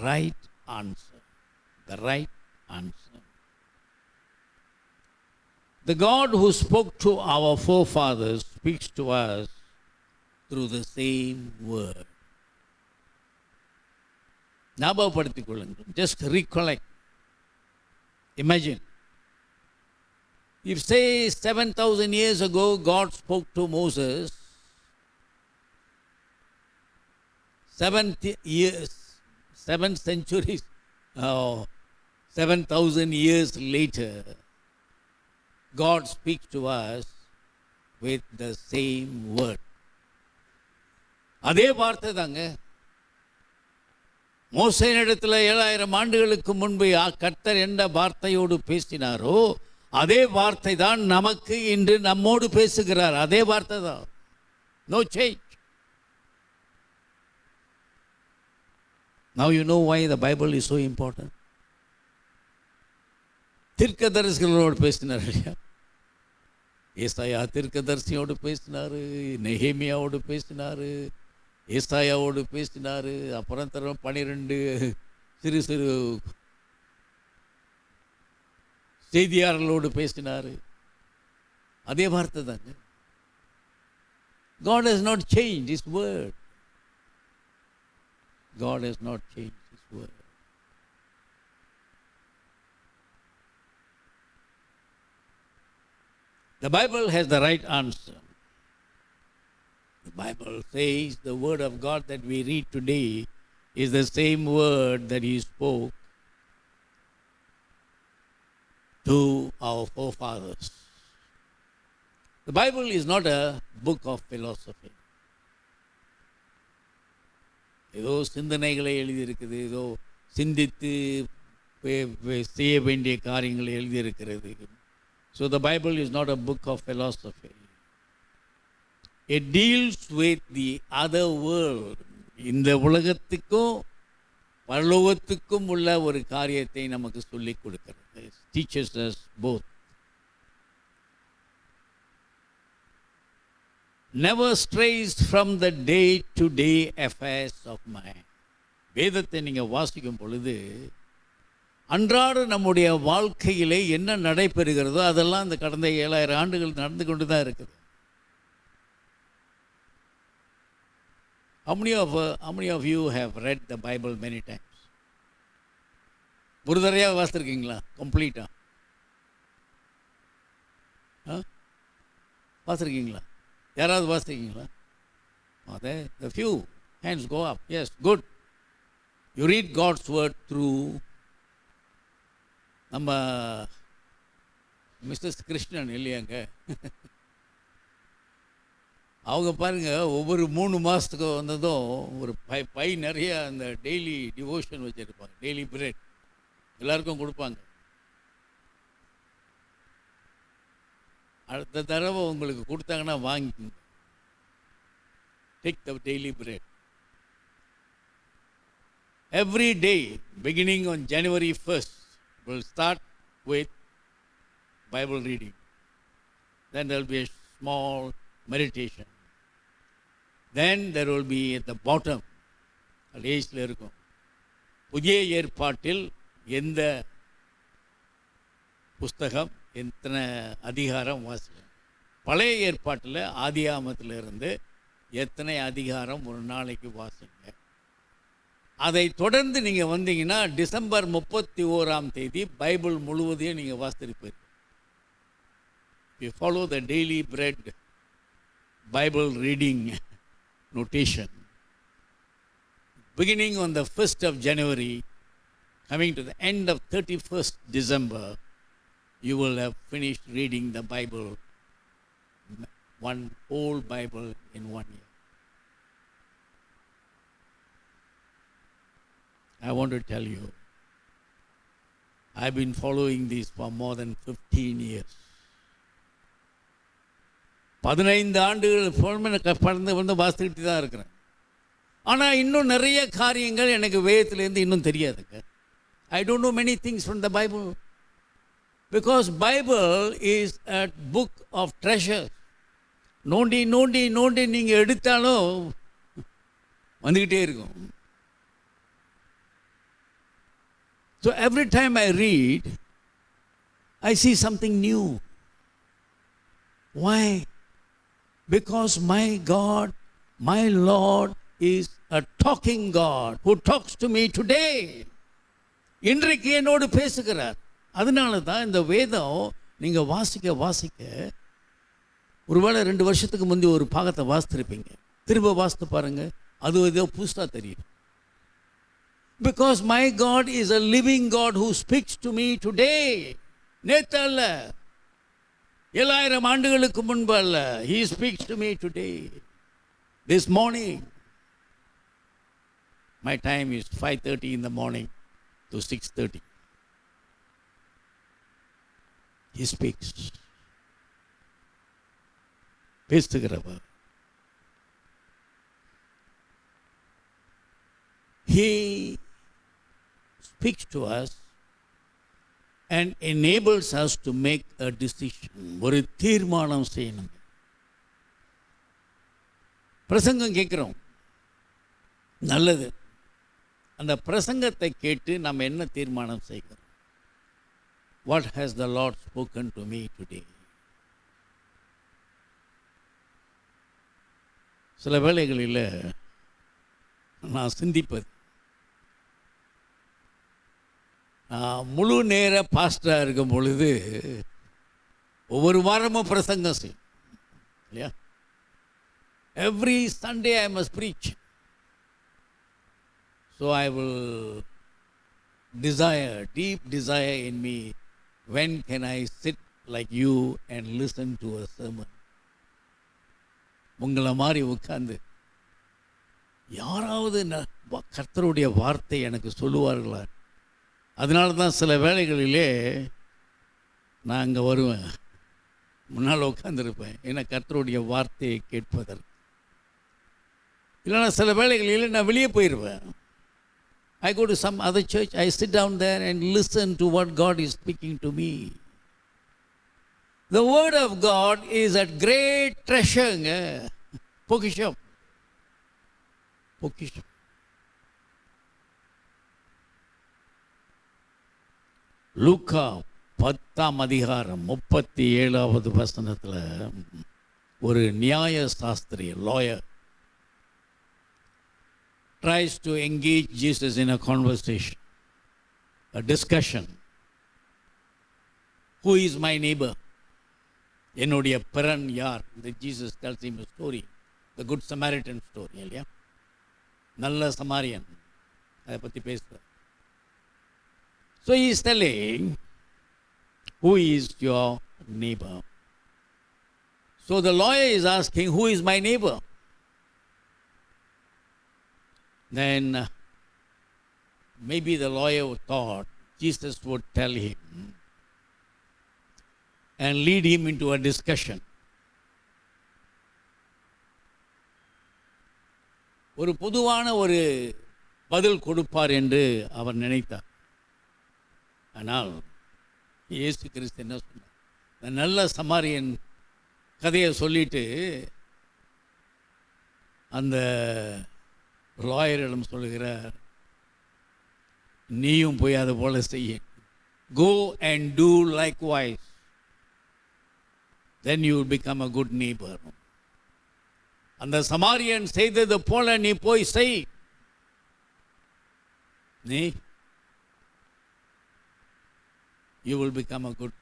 right answer. The right answer. The God who spoke to our forefathers speaks to us through the same word. ஞாபகப்படுத்திக் கொள்ளுங்கள். Just recollect. Imagine. If say 7,000 years ago God spoke to Moses, 7 centuries, 7,000 years later, God speaks to us with the same word. அதே வார்த்தை தாங்க. மோசேயினிடத்தில் 7000 ஆண்டுகளுக்கு முன்பு கர்த்தர் எந்த வார்த்தையோடு பேசினாரோ அதே வார்த்தை தான் நமக்கு இன்று நம்மோடு பேசுகிறார். அதே வார்த்தை தான். No change. Now you know why the Bible is so important. தீர்க்கதரிசிகளோடு பேசினார் இல்லையா? ஏசாயா தீர்க்கதரிசியோடு பேசினார், நெகேமியாவோடு பேசினார், ஏசாயாவோடு பேசினார், அப்புறம் 12 சிறு சிறு செய்தியாளர்களோடு பேசினார். அதே வார்த்தை தாங்க. God has not changed His word. God has not changed His word. The Bible has the right answer. The Bible says the word of God that we read today is the same word that He spoke to our forefathers. The Bible is not a book of philosophy. ஏதோ சிந்தனைகளை எழுதியிருக்குது, ஏதோ சிந்தித்து செய்ய வேண்டிய காரியங்களை எழுதியிருக்கிறது. So the Bible is not a book of philosophy. It deals with the other world. இந்த உலகத்துக்கும் பரலோகத்துக்கும் உள்ள ஒரு காரியத்தை நமக்கு சொல்லிக் கொடுக்கிறது. It teaches us both. Never strays from the day-to-day affairs of man. வேதத்தை நீங்கள் வாசிக்கும் பொழுது அன்றாட நம்முடைய வாழ்க்கையிலே என்ன நடைபெறுகிறதோ அதெல்லாம் இந்த கடந்த 7000 ஆண்டுகள் நடந்து கொண்டு தான் இருக்குது. How many of you have read the Bible many times? ஒரு தடவையாக வாசித்திருக்கீங்களா கம்ப்ளீட்டா? வாசிருக்கீங்களா? யாராவது வாசிருக்கீங்களா? அதே the few hands go up. Yes, good. You read God's word through நம்ம மிஸ்டர் கிருஷ்ணன் இல்லையாங்க, அவங்க பாருங்க ஒவ்வொரு 3 மாதத்துக்கு வந்ததும் ஒரு பை நிறைய அந்த டெய்லி டிவோஷன் வச்சுருப்பாங்க. டெய்லி பிரெட் எல்லாருக்கும் கொடுப்பாங்க. அடுத்த தடவை உங்களுக்கு கொடுத்தாங்கன்னா வாங்கிக்கோங்க. Take the daily bread. Every day beginning on January 1st will start with Bible reading. Then there will be a small meditation. Then there will be at the bottom லேஸில் இருக்கும் புதிய ஏற்பாட்டில் எந்த புஸ்தகம் எத்தனை அதிகாரம் வாசிக்கும். பழைய ஏற்பாட்டில் ஆதியாகமத்தில் இருந்து எத்தனை அதிகாரம் ஒரு நாளைக்கு வாசிங்க. அதை தொடர்ந்து நீங்கள் வந்தீங்கன்னா டிசம்பர் 31 பைபிள் முழுவதையும் நீங்கள் வாசித்திருப்பீர்கள். You follow the daily bread Bible reading notation. Beginning on the 1st of January, coming to the end of 31st December, you will have finished reading the Bible, one whole Bible in 1 year. I want to tell you, I've been following this for more than 15 years. 15 ஆண்டுகள் பறந்து வாசிக்கிட்டு தான் இருக்கிறேன். ஆனால் இன்னும் நிறைய காரியங்கள் எனக்கு வேதத்திலேருந்து இன்னும் தெரியாதுங்க. I don't know many things from the Bible. Because Bible is a book of treasure. நோண்டி நோண்டி நோண்டி நீங்கள் எடுத்தாலும் வந்துக்கிட்டே இருக்கும். So every time I read, I see something new. Why? Because my God, my Lord is a talking God who talks to me today. இன்றைக்கு என்னோடு பேசுகிறார். அதனால தான் இந்த வேதம் நீங்கள் வாசிக்க வாசிக்க ஒருவேளை 2 வருஷத்துக்கு முந்தைய ஒரு பாகத்தை வாசித்திருப்பீங்க. திரும்ப வாசித்து பாருங்கள், அது ஏதோ புதுசாக தெரியும். Because my God is a living God who speaks to me today. நேற்று அல்ல, 7000 ஆண்டுகளுக்கு முன்பு அல்ல. He speaks to me today. This morning. My time is 5:30 in the morning to 6:30. He speaks. பேசுகிறவர். He speaks to us and enables us to make a decision. ஒரு தீர்மானம் செய்யணும். பிரசங்கம் கேட்குறோம், நல்லது. அந்த பிரசங்கத்தை கேட்டு நம்ம என்ன தீர்மானம் செய்கிறோம்? What has the Lord spoken to me today? சில வேளைகளில் நான் சிந்திப்பது, முழு நேர பாஸ்டராக இருக்கும் பொழுது ஒவ்வொரு வாரமும் பிரசங்கம் செய்யும் இல்லையா? Every Sunday I must preach. So I will desire, deep desire in me, when can I sit like you and listen to a sermon? உங்களை மாதிரி உட்கார்ந்து யாராவது கர்த்தருடைய வார்த்தை எனக்கு சொல்லுவார்களா? அதனால தான் சில வேளைகளிலே நான் அங்கே வருவேன், முன்னால் உட்காந்துருப்பேன், ஏன்னா கர்த்தருடைய வார்த்தையை கேட்பதற்கு. இல்லைன்னா சில வேளைகளில் நான் வெளியே போயிடுவேன். I go to some other church, I sit down there and listen to what God is speaking to me. The word of God is a great treasure. பொக்கிஷம், பொக்கிஷம். லூக்கா 10ஆம் அதிகாரம் 37வது வசனத்தில் ஒரு நியாய சாஸ்திரி, lawyer, tries to engage Jesus in a conversation, a discussion. Who is my neighbor? என்னுடைய பிறன் யார்? Jesus tells him a story, the good Samaritan story, இல்லையா? நல்ல சமாரியன், அதை பற்றி பேசுகிறார். So he is telling, who is your neighbor? So the lawyer is asking, who is my neighbor? Then maybe the lawyer thought Jesus would tell him and lead him into a discussion. ஒரு பொதுவான ஒரு பதில் கொடுப்பார் என்று அவர் நினைத்தார். ஆனால் இயேசு கிறிஸ்து என்ன சொன்னார்? இந்த நல்ல சமாரியன் கதையை சொல்லிட்டு அந்த லாயரிடம் சொல்லுகிறார், நீயும் போய் அது போல செய்ய. Go and do likewise. Then you will become a good neighbor. அந்த சமாரியன் செய்தது போல நீ போய் செய். நீ you will become a good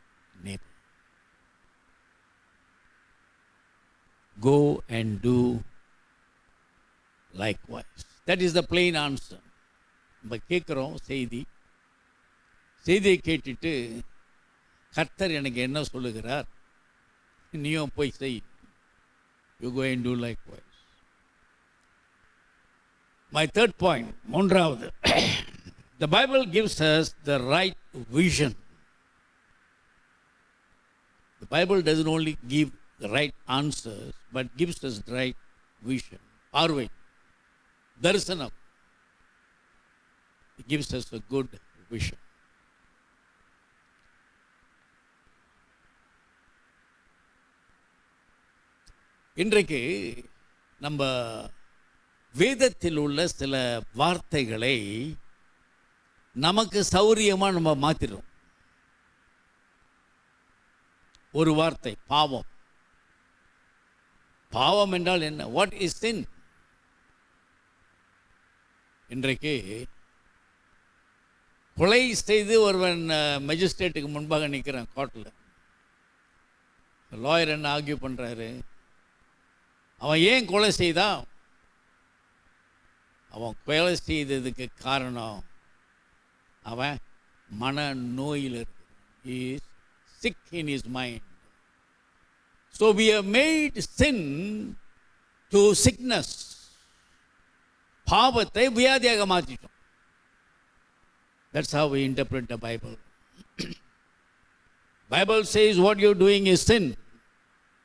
neighbor. Go and do likewise. That is the plain answer. நம்ம கேட்குறோம் செய்தியை கேட்டுட்டு கர்த்தர் எனக்கு என்ன சொல்லுகிறார், நீயும் போய் செய். You go and do likewise. My third point, மூன்றாவது, the Bible gives us the right vision. The Bible doesn't only give the right answers, but gives us the right vision. பார்வை, தரிசனம். It gives us a good vision. இன்றைக்கு நம்ம வேதத்தில் உள்ள சில வார்த்தைகளை நமக்கு சௌரியமாக நம்ம மாற்றிடும். ஒரு வார்த்தை பாவம். பாவம் என்றால் என்ன? What is sin? இன்றைக்கு கொலை செய்து ஒருவன் மெஜிஸ்ட்ரேட்டுக்கு முன்பாக நிற்கிறான் கோர்ட்டில். லாயர் என்ன ஆர்கியூ பண்ணுறாரு? அவன் ஏன் கொலை செய்தான்? அவன் கொலை செய்ததுக்கு காரணம் அவன் மன நோயில் இருக்கிறான். He is sick in his mind. So we have made sin to sickness. பாவத்தை வியாதியாக மாற்றிட்டோம். That's how we interpret the Bible. Bible says what you're doing is sin.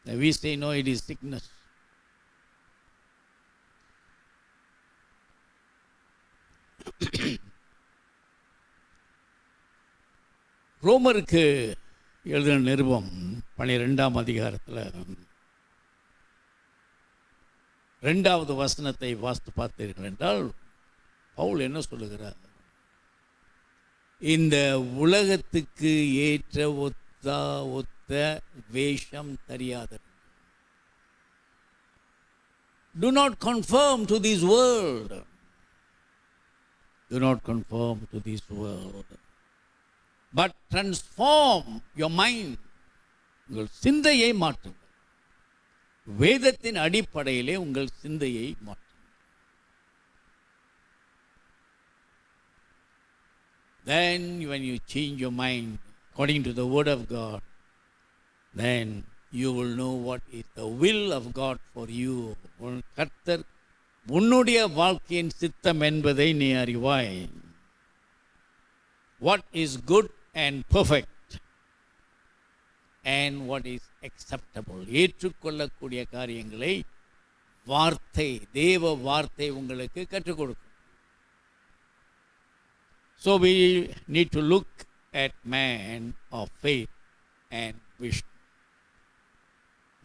And we say no, it is sickness. ரோமருக்கு எழுதின நிருபம் 12ஆம் அதிகாரத்தில் 2வது வசனத்தை வாசித்து பார்த்தீர்கள் என்றால் பவுல் என்ன சொல்லுகிறார்? இந்த உலகத்துக்கு ஏற்ற ஒத்த வேஷம் தெரியாத. Do not conform to this world. Do not conform to this world. But transform your mind. உங்கள் சிந்தையை மாற்றுங்கள். வேதத்தின் அடிப்படையிலே உங்கள் சிந்தையை மாற்றுங்கள். Then when you change your mind according to the word of God, then you will know what is the will of God for you. கர்த்தர் உன்னுடைய வாழ்க்கையின் சித்தம் என்பதை நீ அறிவாய். What is good and perfect and what is acceptable. ஏற்றுக்கொள்ளக்கூடிய காரியங்களை வார்த்தை, தேவ வார்த்தை உங்களுக்கு கற்றுக் கொடுக்கும். So we need to look at man of faith and vision.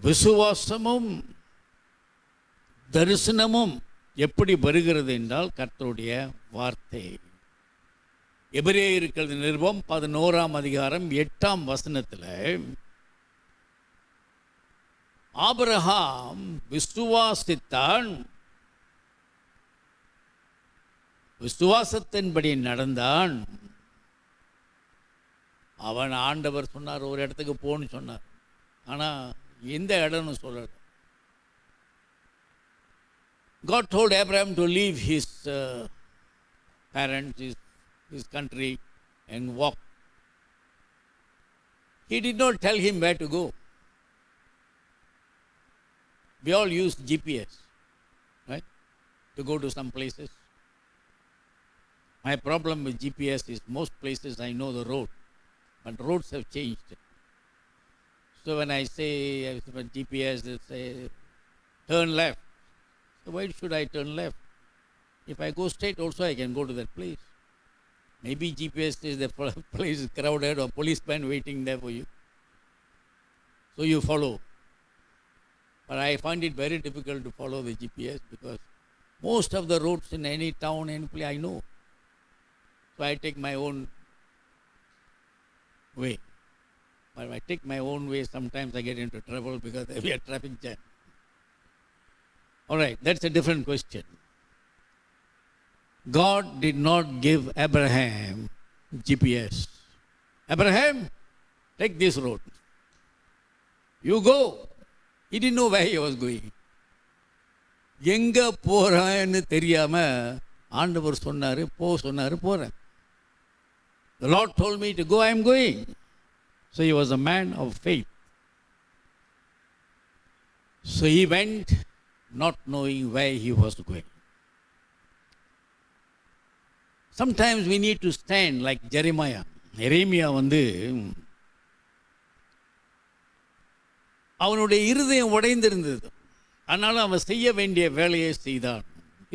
விசுவாசமும் தரிசனமும் எப்படி வருகிறது என்றால் கர்த்தருடைய வார்த்தை. எபிரேயருக்கு நிருபம் 11ஆம் அதிகாரம் 8ஆம் வசனத்தில் ஆபிரகாம் விசுவாசித்தான், விசுவாசத்தின்படி நடந்தான். அவன் ஆண்டவர் சொன்னார் ஒரு இடத்துக்கு போன்னு சொன்னார், ஆனால் எந்த இடம்னு சொல்லல. God told Abraham to leave his parents, his country and walk. He did not tell him where to go. We all use GPS, right, to go to some places. My problem with GPS is most places I know the road, but roads have changed. So when I say GPS, they say turn left. So why should I turn left? If I go straight also I can go to that place. Maybe GPS is the place is crowded or policeman waiting there for you. So you follow. But I find it very difficult to follow the GPS because most of the roads in any town, any place I know. So I take my own way. But if I take my own way, sometimes I get into trouble because there will be a traffic jam. All right, that's a different question. God did not give Abraham GPS. Abraham, take this road. You go. He didn't know where he was going. எங்க போறான்னு தெரியாம ஆண்டவர் சொன்னாரு, போ சொன்னாரு, போறேன். The Lord told me to go, I am going. So he was a man of faith. So he went not knowing where he was going. Sometimes we need to stand like Jeremiah. எரேமியா அவனுடைய இருதயம் உடைந்திருந்தது. ஆனாலும் அவன் செய்ய வேண்டிய வேலையை செய்தான்.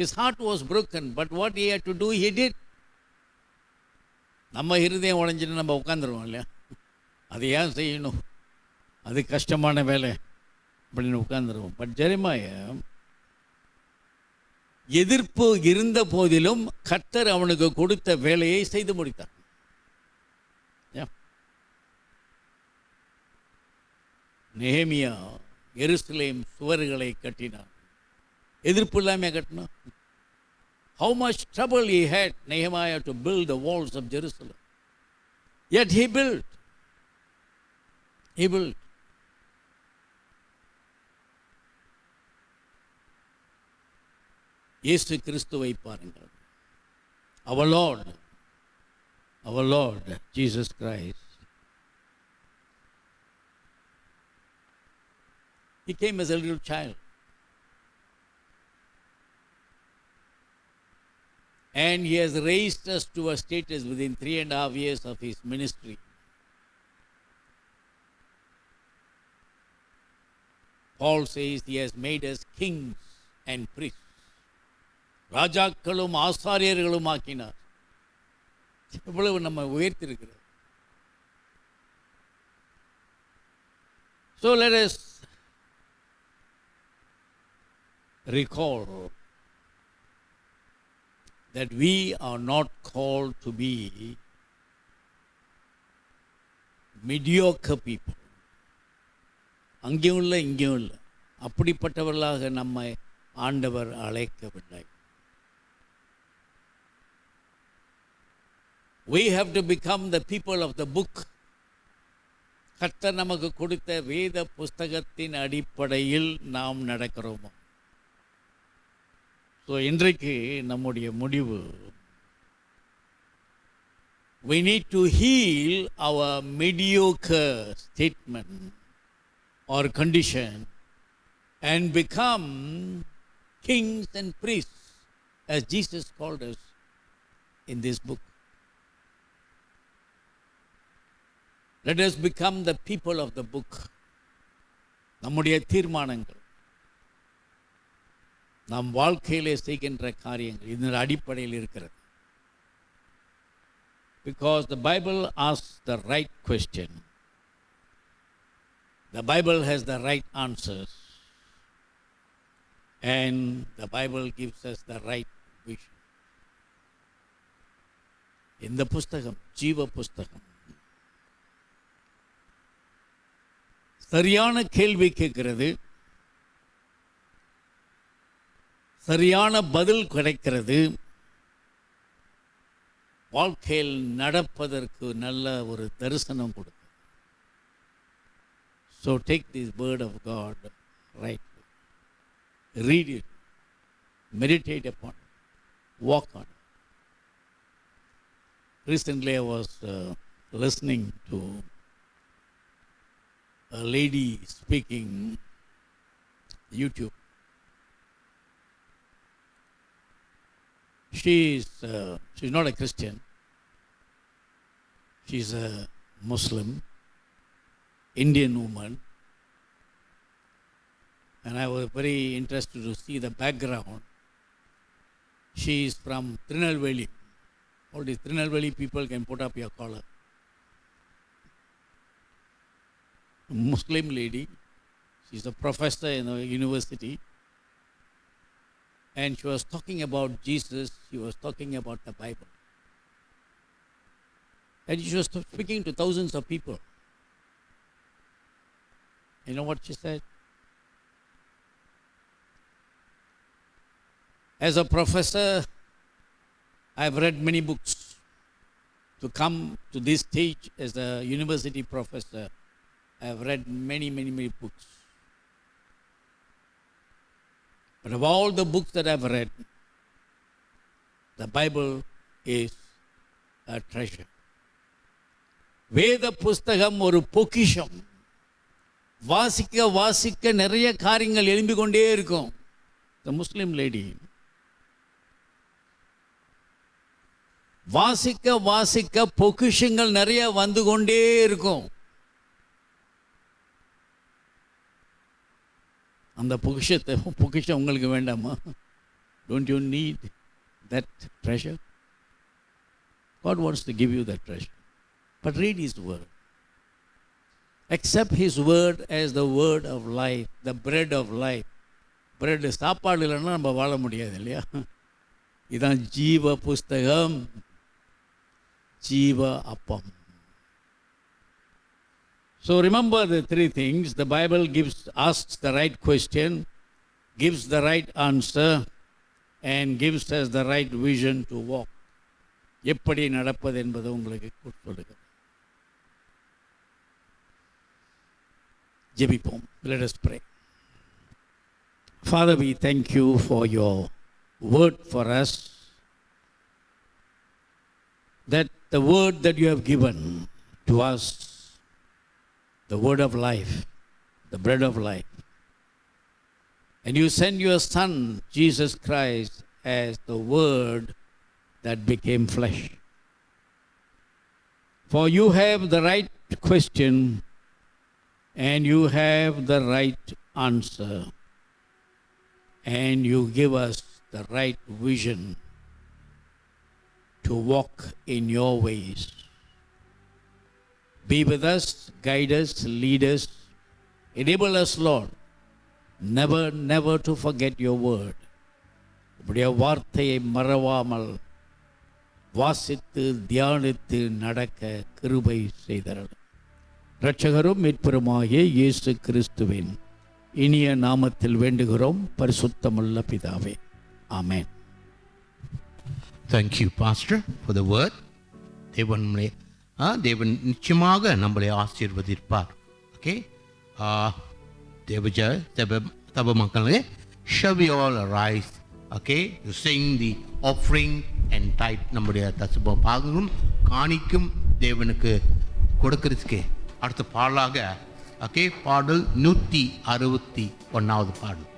His heart was broken, but what he had to do, he did. நம்ம இருதயம் உடைஞ்சிட்டு நம்ம உட்காந்துருவோம் இல்லையா, அதை ஏன் செய்யணும், அது கஷ்டமான வேலை அப்படின்னு உட்காந்துருவோம். பட் ஜெரமியா எதிர்ப்பு இருந்த போதிலும் கர்த்தர் அவனுக்கு கொடுத்த வேலையை செய்து முடித்தார். நெகேமியா எருசலேம் சுவர்களை கட்டினார். எதிர்ப்பு இல்லாமல் கட்டினார். How much trouble he had, Nehemiah, to build the walls of Jerusalem. Yet he built. He built. இயேசு கிறிஸ்துவை பாருங்கள். Our Lord, Jesus Christ. He came as a little child. And he has raised us to a status within 3.5 years of his ministry. Paul says he has made us kings and priests. ராஜாக்களும் ஆசாரியர்களும் ஆக்கினார். இவ்வளவு நம்ம உயர்த்திருக்கிறார். So let us recall that we are not called to be mediocre people. அங்கேயும் இல்லை இங்கேயும் இல்லை, அப்படிப்பட்டவர்களாக நம்மை ஆண்டவர் அழைக்கவில்லை. We have to become the people of the book. கர்த்தர் நமக்கு கொடுத்த வேத புஸ்தகத்தின் அடிப்படையில் நாம் நடக்கிறோமா? ஸோ இன்றைக்கு நம்முடைய முடிவு, we need to heal our mediocre statement or condition and become kings and priests as Jesus called us in this book. Let us become the people of the book. நம்முடைய தீர்மானங்கள், நம் வாழ்க்கையிலே செய்கின்ற காரியங்கள் இதன் அடிப்படையில் இருக்கிறது. Because the Bible asks the right question. The Bible has the right answers. And the Bible gives us the right vision. இந்த புஸ்தகம் ஜீவ புஸ்தகம். சரியான கேள்வி கேட்கிறது, சரியான பதில் கிடைக்கிறது, வாழ்க்கையில் நடப்பதற்கு நல்ல ஒரு தரிசனம் கொடுக்கும். So take this word of God rightly, read it, meditate upon it, walk on it. Recently I was listening to a lady speaking YouTube. She's not a Christian. She's a Muslim, Indian woman. And I was very interested to see the background. She is from Trinelveli. All these Trinelveli people can put up your collar. Muslim lady. She's a professor in a university. And she was talking about Jesus. She was talking about the Bible. And she was speaking to thousands of people. You know what she said? As a professor, I've read many books. To come to this stage as a university professor, I've read many books. But of all the books that I've read, the Bible is a treasure. வேத புஸ்தகம் ஒரு பொக்கிஷம். வாசிக்க வாசிக்க நிறைய காரியங்கள் எழும்பிக் கொண்டே இருக்கும். The Muslim lady, வாசிக்க வாசிக்க பொக்கிஷங்கள் நிறைய வந்து கொண்டே இருக்கும். அந்த பொக்கிஷம் உங்களுக்கு வேண்டாமா? Don't you need that treasure? God wants to give you that treasure. But read His word. Accept His word as the word of life, the bread of life. Bread சாப்பாடு இல்லைன்னா நம்ம வாழ முடியாது இல்லையா? இதான் ஜீவ புஸ்தகம், ஜீவ அப்பம். So remember the three things. The Bible asks the right question, gives the right answer, and gives us the right vision to walk. எப்படி நடப்பது என்பது உங்களுக்கு கொடுக்கிறது. ஜெபிப்போம். Let us pray. Father, we thank you for your word for us. That the word that you have given to us, the word of life, the bread of life. And you send your Son, Jesus Christ, as the word that became flesh. For you have the right question and you have the right answer, and you give us the right vision to walk in your ways. Be with us, guide us, lead us, enable us, Lord, never to forget your word. உம்முடைய வார்த்தையை மறவாமல் வாசித்து தியானித்து நடக்க கிருபை செய்தருளும். இரட்சகரும் மீட்பருமாகிய இயேசு கிறிஸ்துவின் இனிய நாமத்தில் வேண்டுகிறோம் பரிசுத்தமுள்ள பிதாவே. ஆமென். Thank you, Pastor, for the word. தேவன் நிச்சயமாக நம்மளை ஆசீர்வதிப்பார். ஓகே, தேவ மக்களே, shall we all arise? Okay, you sing the offering and tithe. நம்முடைய தசம பாகங்களும் காணிக்கும் தேவனுக்கு கொடுக்கிறதுக்கு அடுத்த பாடலாக ஓகே, பாடல் 161வது பாடல்.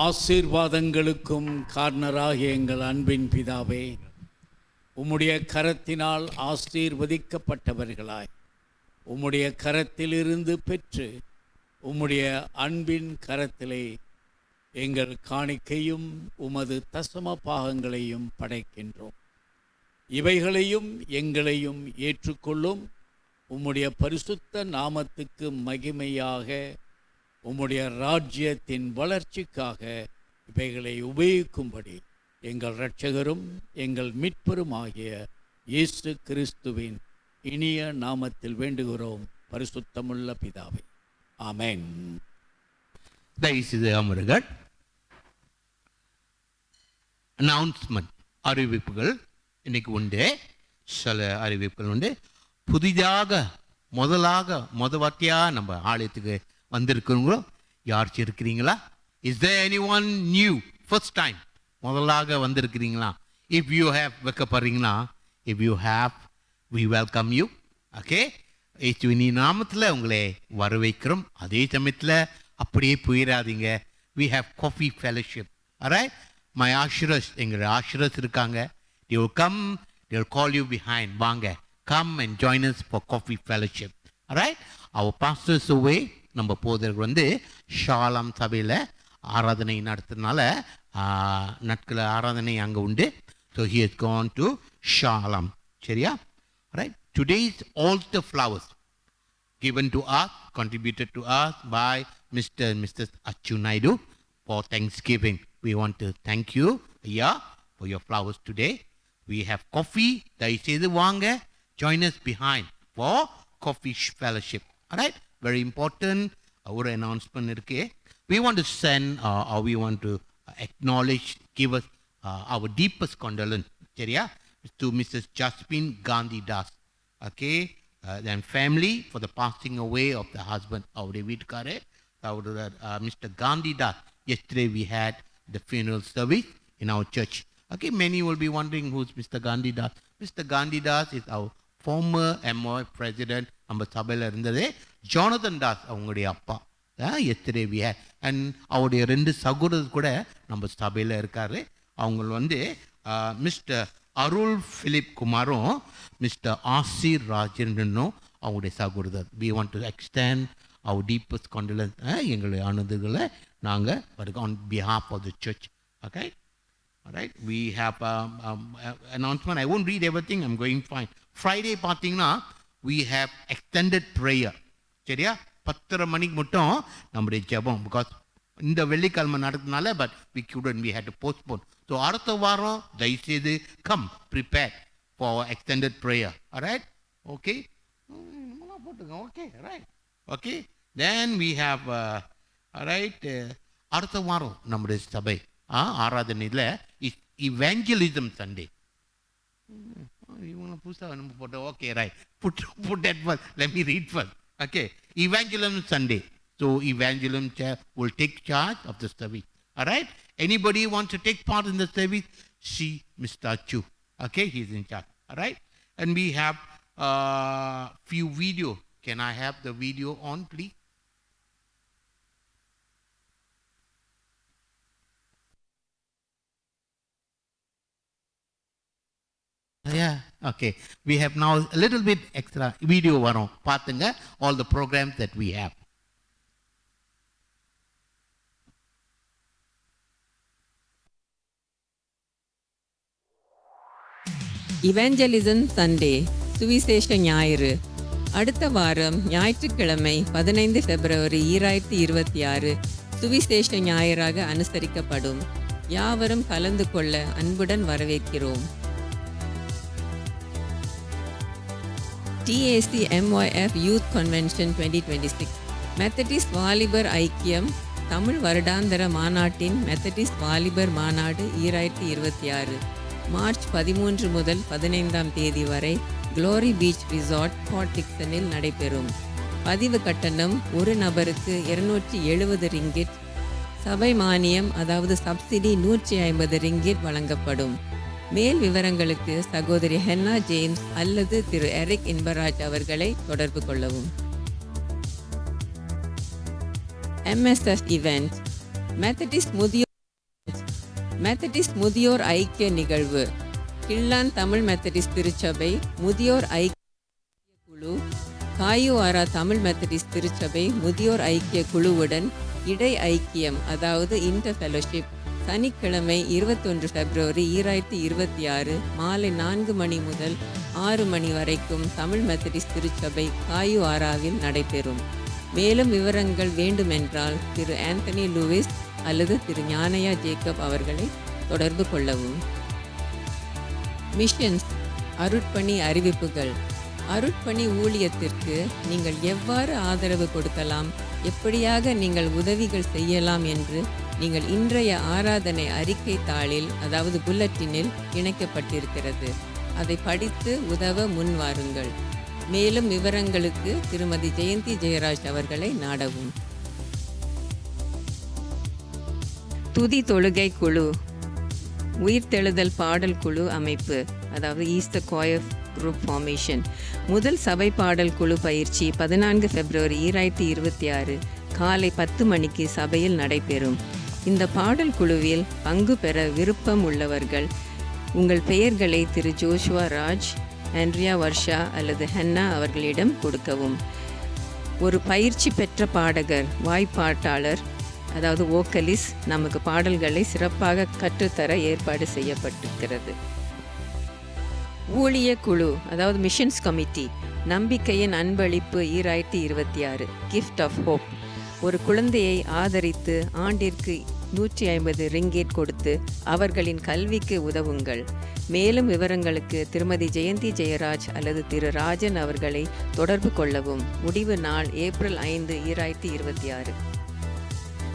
ஆசீர்வாதங்களுக்கும் காரணராகிய எங்கள் அன்பின் பிதாவே, உம்முடைய கரத்தினால் ஆசீர்வதிக்கப்பட்டவர்களாய் உம்முடைய கரத்திலிருந்து பெற்று உம்முடைய அன்பின் கரத்திலே எங்கள் காணிக்கையும் உமது தசம பாகங்களையும் படைக்கின்றோம். இவைகளையும் எங்களையும் ஏற்றுக்கொள்ளும். உம்முடைய பரிசுத்த நாமத்துக்கு மகிமையாக உம்முடைய ராஜ்யத்தின் வளர்ச்சிக்காக இவைகளை உபயோகிக்கும்படி எங்கள் இரட்சகரும் எங்கள் மீட்பருமாகிய இயேசு கிறிஸ்துவின் இனிய நாமத்தில் வேண்டுகிறோம் பரிசுத்தமுள்ள பிதாவே. ஆமென். தயவுசெய்து அமருங்கள். அனௌன்ஸ்மெண்ட், அறிவிப்புகள். இன்னைக்கு உண்டு. சில அறிவிப்புகள் உண்டு. புதிதாக முதவாட்டியாக நம்ம ஆலயத்துக்கு வந்திருக்கிறவங்களோ யாராச்சும் இருக்கிறீங்களா? Is there anyone new first time முதலாக வந்திருக்கிறீங்களா? இஃப் யூ ஹேவ் வைக்கப்படுறீங்களா? If you have, we welcome you. Okay, இயேசுவின் நாமத்தில் உங்களை வரவேற்கிறோம். அதே சமயத்தில் அப்படியே போயிடாதீங்க. We have coffee fellowship. alright, my ushers, எங்கள் ushers இருக்காங்க. they will come, they will call you behind. வாங்க, come and join us for coffee fellowship. alright, our pastors away. நம்ம போதர்கள் ஷாலாம் சபையில் ஆராதனை நடத்துறதுனால நாட்கள் ஆராதனை அங்கே உண்டு. So he has gone to ஷாலாம். சரியா? alright, today's altar flowers given to us, contributed to us by Mr. and Mrs. Achu Naidu for Thanksgiving. We want to thank you, yeah, for your flowers today. We have coffee. Daiseidu vaanga, join us behind for coffee fellowship. All right, very important. Our announcement irukku. We want to send or we want to acknowledge, give us our deepest condolence, சரியா, to Mrs. Jasmine Gandhi Das. Okay, then family for the passing away of the husband, our வீட்டுக்காரர், Mr. Gandhi Das. Yesterday we had the funeral service in our church. Okay, many will be wondering who's Mr. Gandhi Das. Mr. Gandhi Das is our former MOI president. நம்ம சபையில் இருந்தது Jonathan Das அவங்களுடைய அப்பா. yesterday we had, and அவருடைய 2 சகோதரர் கூட நம்ம சபையில் இருக்காரு. அவங்க மிஸ்டர் அருள் பிலிப் குமாரும் மிஸ்டர் ஆசிர் ராஜேந்திரனும் அவங்களுடைய சகோதரர். we want to extend our deepest condolence. எங்களுடைய ஆனந்தங்களை நாங்கள் on behalf of the church. Okay, all right, we have announcement. I won't read everything, I'm going fine. Friday பார்த்தீங்கன்னா we have extended prayer. சரியா, 10:30 மணிக்கு மட்டும் நம்முடைய ஜெபம். பிகாஸ் இந்த வெள்ளிக்கிழமை நடக்கிறதுனால but we had to postpone. So அடுத்த வாரம் தயவுசெய்து come prepare for extended prayer. all right, okay, போட்டுங்க. okay, right, okay, then we have all right, அடுத்த வாரம் நம்முடைய சபை ஆராதனையில் evangelism Sunday. இவங்க புதுசாக நம்ம போட்டோம். Okay, right, put that first. Let me read first. Okay, evangelism Sunday. So evangelism will take charge of the service. All right, anybody want to take part in the service? See Mr. Chu. Okay, he's in charge. All right, and we have few video. Can I have the video on, please? Yeah, okay. We have now a little bit extra video varum. Paathunga all the programs that we have. Evangelism Sunday, சுவிசேஷ ஞாயிறு. அடுத்த வாரம் ஞாயிற்றுக்கிழமை 15 பிப்ரவரி 2026 சுவிசேஷ ஞாயிறாக அனுசரிக்கப்படும். யாவரும் கலந்து கொள்ள அன்புடன் வரவேற்கிறோம். TAC MYF Youth Convention 2026 Methodist வாலிபர் ஐக்கியம் தமிழ் வருடாந்திர மாநாட்டின் மெத்தடிஸ்ட் வாலிபர் மாநாடு 2026 மார்ச் 13 முதல் 15ஆம் தேதி வரை குளோரி பீச் ரிசார்ட் பாட் டிக்சனில் நடைபெறும். பதிவு கட்டணம் ஒரு நபருக்கு 270 ரிங்கிட், சபை மானியம் அதாவது சப்சிடி 150 ரிங்கிட் வழங்கப்படும். மேல் விவரங்களுக்கு சகோதரி ஹென்னா ஜேம்ஸ் அல்லது திரு எரிக் இன்பராஜ் அவர்களை தொடர்பு கொள்ளவும். MSF இவெண்ட், மெத்தடிஸ்ட் முதியோர் ஐக்கிய நிகழ்வு. கிள்ளான் தமிழ் மெத்தடிஸ்ட் திருச்சபை முதியோர் ஐக்கிய குழு, காயுவாரா தமிழ் மெத்தடிஸ்ட் திருச்சபை முதியோர் ஐக்கிய குழுவுடன் இடை ஐக்கியம் அதாவது இன்டர் ஃபெலோஷிப் சனிக்கிழமை 21 பிப்ரவரி 2026 மாலை 4 மணி முதல் 6 மணி வரைக்கும் தமிழ் மெத்தடிஸ்ட் திருச்சபை காயுவாராவில் நடைபெறும். மேலும் விவரங்கள் வேண்டுமென்றால் திரு ஆந்தனி லூயிஸ் அல்லது திரு ஞானயா ஜேக்கப் அவர்களை தொடர்பு கொள்ளவும். மிஷன்ஸ் அருட்பணி அறிவிப்புகள். அருட்பணி ஊழியத்திற்கு நீங்கள் எவ்வாறு ஆதரவு கொடுக்கலாம், எப்படியாக நீங்கள் உதவிகள் செய்யலாம் என்று நீங்கள் இன்றைய ஆராதனை அறிக்கை தாளில் அதாவது புல்லட்டினில் இணைக்கப்பட்டிருக்கிறது. அதை படித்து உதவ முன் வாருங்கள். மேலும் விவரங்களுக்கு திருமதி ஜெயந்தி ஜெயராஜ் அவர்களை நாடவும். துதி தொழுகை குழு, உயிர்த்தெழுதல் பாடல் குழு அமைப்பு, அதாவது ஈஸ்டர் கோயர் குரூப் ஃபார்மேஷன். முதல் சபை பாடல் குழு பயிற்சி 14 பிப்ரவரி 2026 காலை 10 மணிக்கு சபையில் நடைபெறும். இந்த பாடல் குழுவில் பங்கு பெற விருப்பம் உள்ளவர்கள் உங்கள் பெயர்களை திரு ஜோஷுவா ராஜ், ஆண்ட்ரியா வர்ஷா அல்லது ஹன்னா அவர்களிடம் கொடுக்கவும். ஒரு பயிற்சி பெற்ற பாடகர், வாய்ப்பாட்டாளர், அதாவது வோக்கலிஸ் நமக்கு பாடல்களை சிறப்பாக கற்றுத்தர ஏற்பாடு செய்யப்பட்டிருக்கிறது. ஊழிய குழு, அதாவது மிஷன்ஸ் கமிட்டி, நம்பிக்கையின் அன்பளிப்பு 2026 கிஃப்ட் ஆஃப் ஹோப். ஒரு குழந்தையை ஆதரித்து ஆண்டிற்கு 150 ரிங்கேட் கொடுத்து அவர்களின் கல்விக்கு உதவுங்கள். மேலும் விவரங்களுக்கு திருமதி ஜெயந்தி ஜெயராஜ் அல்லது திரு ராஜன் அவர்களை தொடர்பு கொள்ளவும். முடிவு நாள் ஏப்ரல் 5, 2026.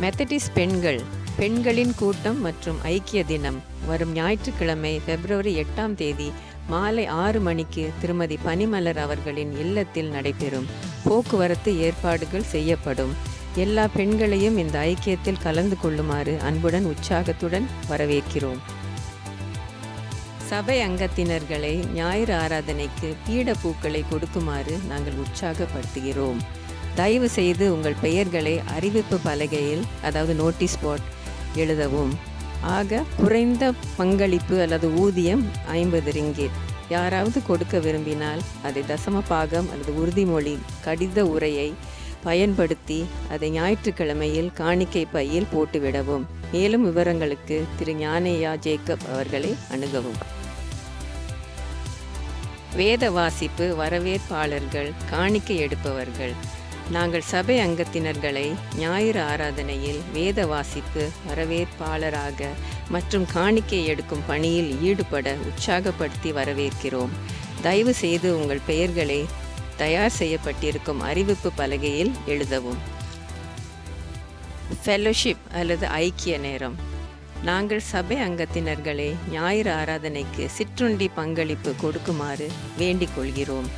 மெத்தடிஸ்ட் பெண்கள், பெண்களின் கூட்டம் மற்றும் ஐக்கிய தினம் வரும் ஞாயிற்றுக்கிழமை பிப்ரவரி 8ஆம் தேதி மாலை 6 மணிக்கு திருமதி பனிமலர் அவர்களின் இல்லத்தில் நடைபெறும். போக்குவரத்து ஏற்பாடுகள் செய்யப்படும். எல்லா பெண்களையும் இந்த ஐக்கியத்தில் கலந்து கொள்ளுமாறு அன்புடன் உற்சாகத்துடன் வரவேற்கிறோம். சபை அங்கத்தினர்களை ஞாயிறு ஆராதனைக்கு பீடப்பூக்களை கொடுக்குமாறு நாங்கள் உற்சாகப்படுத்துகிறோம். தயவு செய்து உங்கள் பெயர்களை அறிவிப்பு பலகையில், அதாவது நோட்டீஸ் போர்ட் எழுதவும். ஆக குறைந்த பங்களிப்பு அல்லது ஊதியம் 50 ரிங்கேட். யாராவது கொடுக்க விரும்பினால் அதை தசம பாகம் அல்லது உறுதிமொழி கடித உரையை பயன்படுத்தி அதை ஞாயிற்றுக்கிழமையில் காணிக்கை பையில் போட்டுவிடவும். மேலும் விவரங்களுக்கு திரு ஞானேயா ஜேக்கப் அவர்களை அணுகவும். வேத வாசிப்பு, வரவேற்பாளர்கள், காணிக்கை எடுப்பவர்கள். நாங்கள் சபை அங்கத்தினர்களை ஞாயிறு ஆராதனையில் வேத வாசிப்பு, வரவேற்பாளராக மற்றும் காணிக்கை எடுக்கும் பணியில் ஈடுபட உற்சாகப்படுத்தி வரவேற்கிறோம். தயவு செய்து உங்கள் பெயர்களை தயார் செய்யப்பட்டிருக்கும் அறிவிப்பு பலகையில் எழுதவும். ஃபெலோஷிப் அல்லது ஐக்கிய நேரம். நாங்கள் சபை அங்கத்தினர்களை ஞாயிறு ஆராதனைக்கு சிற்றுண்டி பங்களிப்பு கொடுக்குமாறு வேண்டிக் கொள்கிறோம்.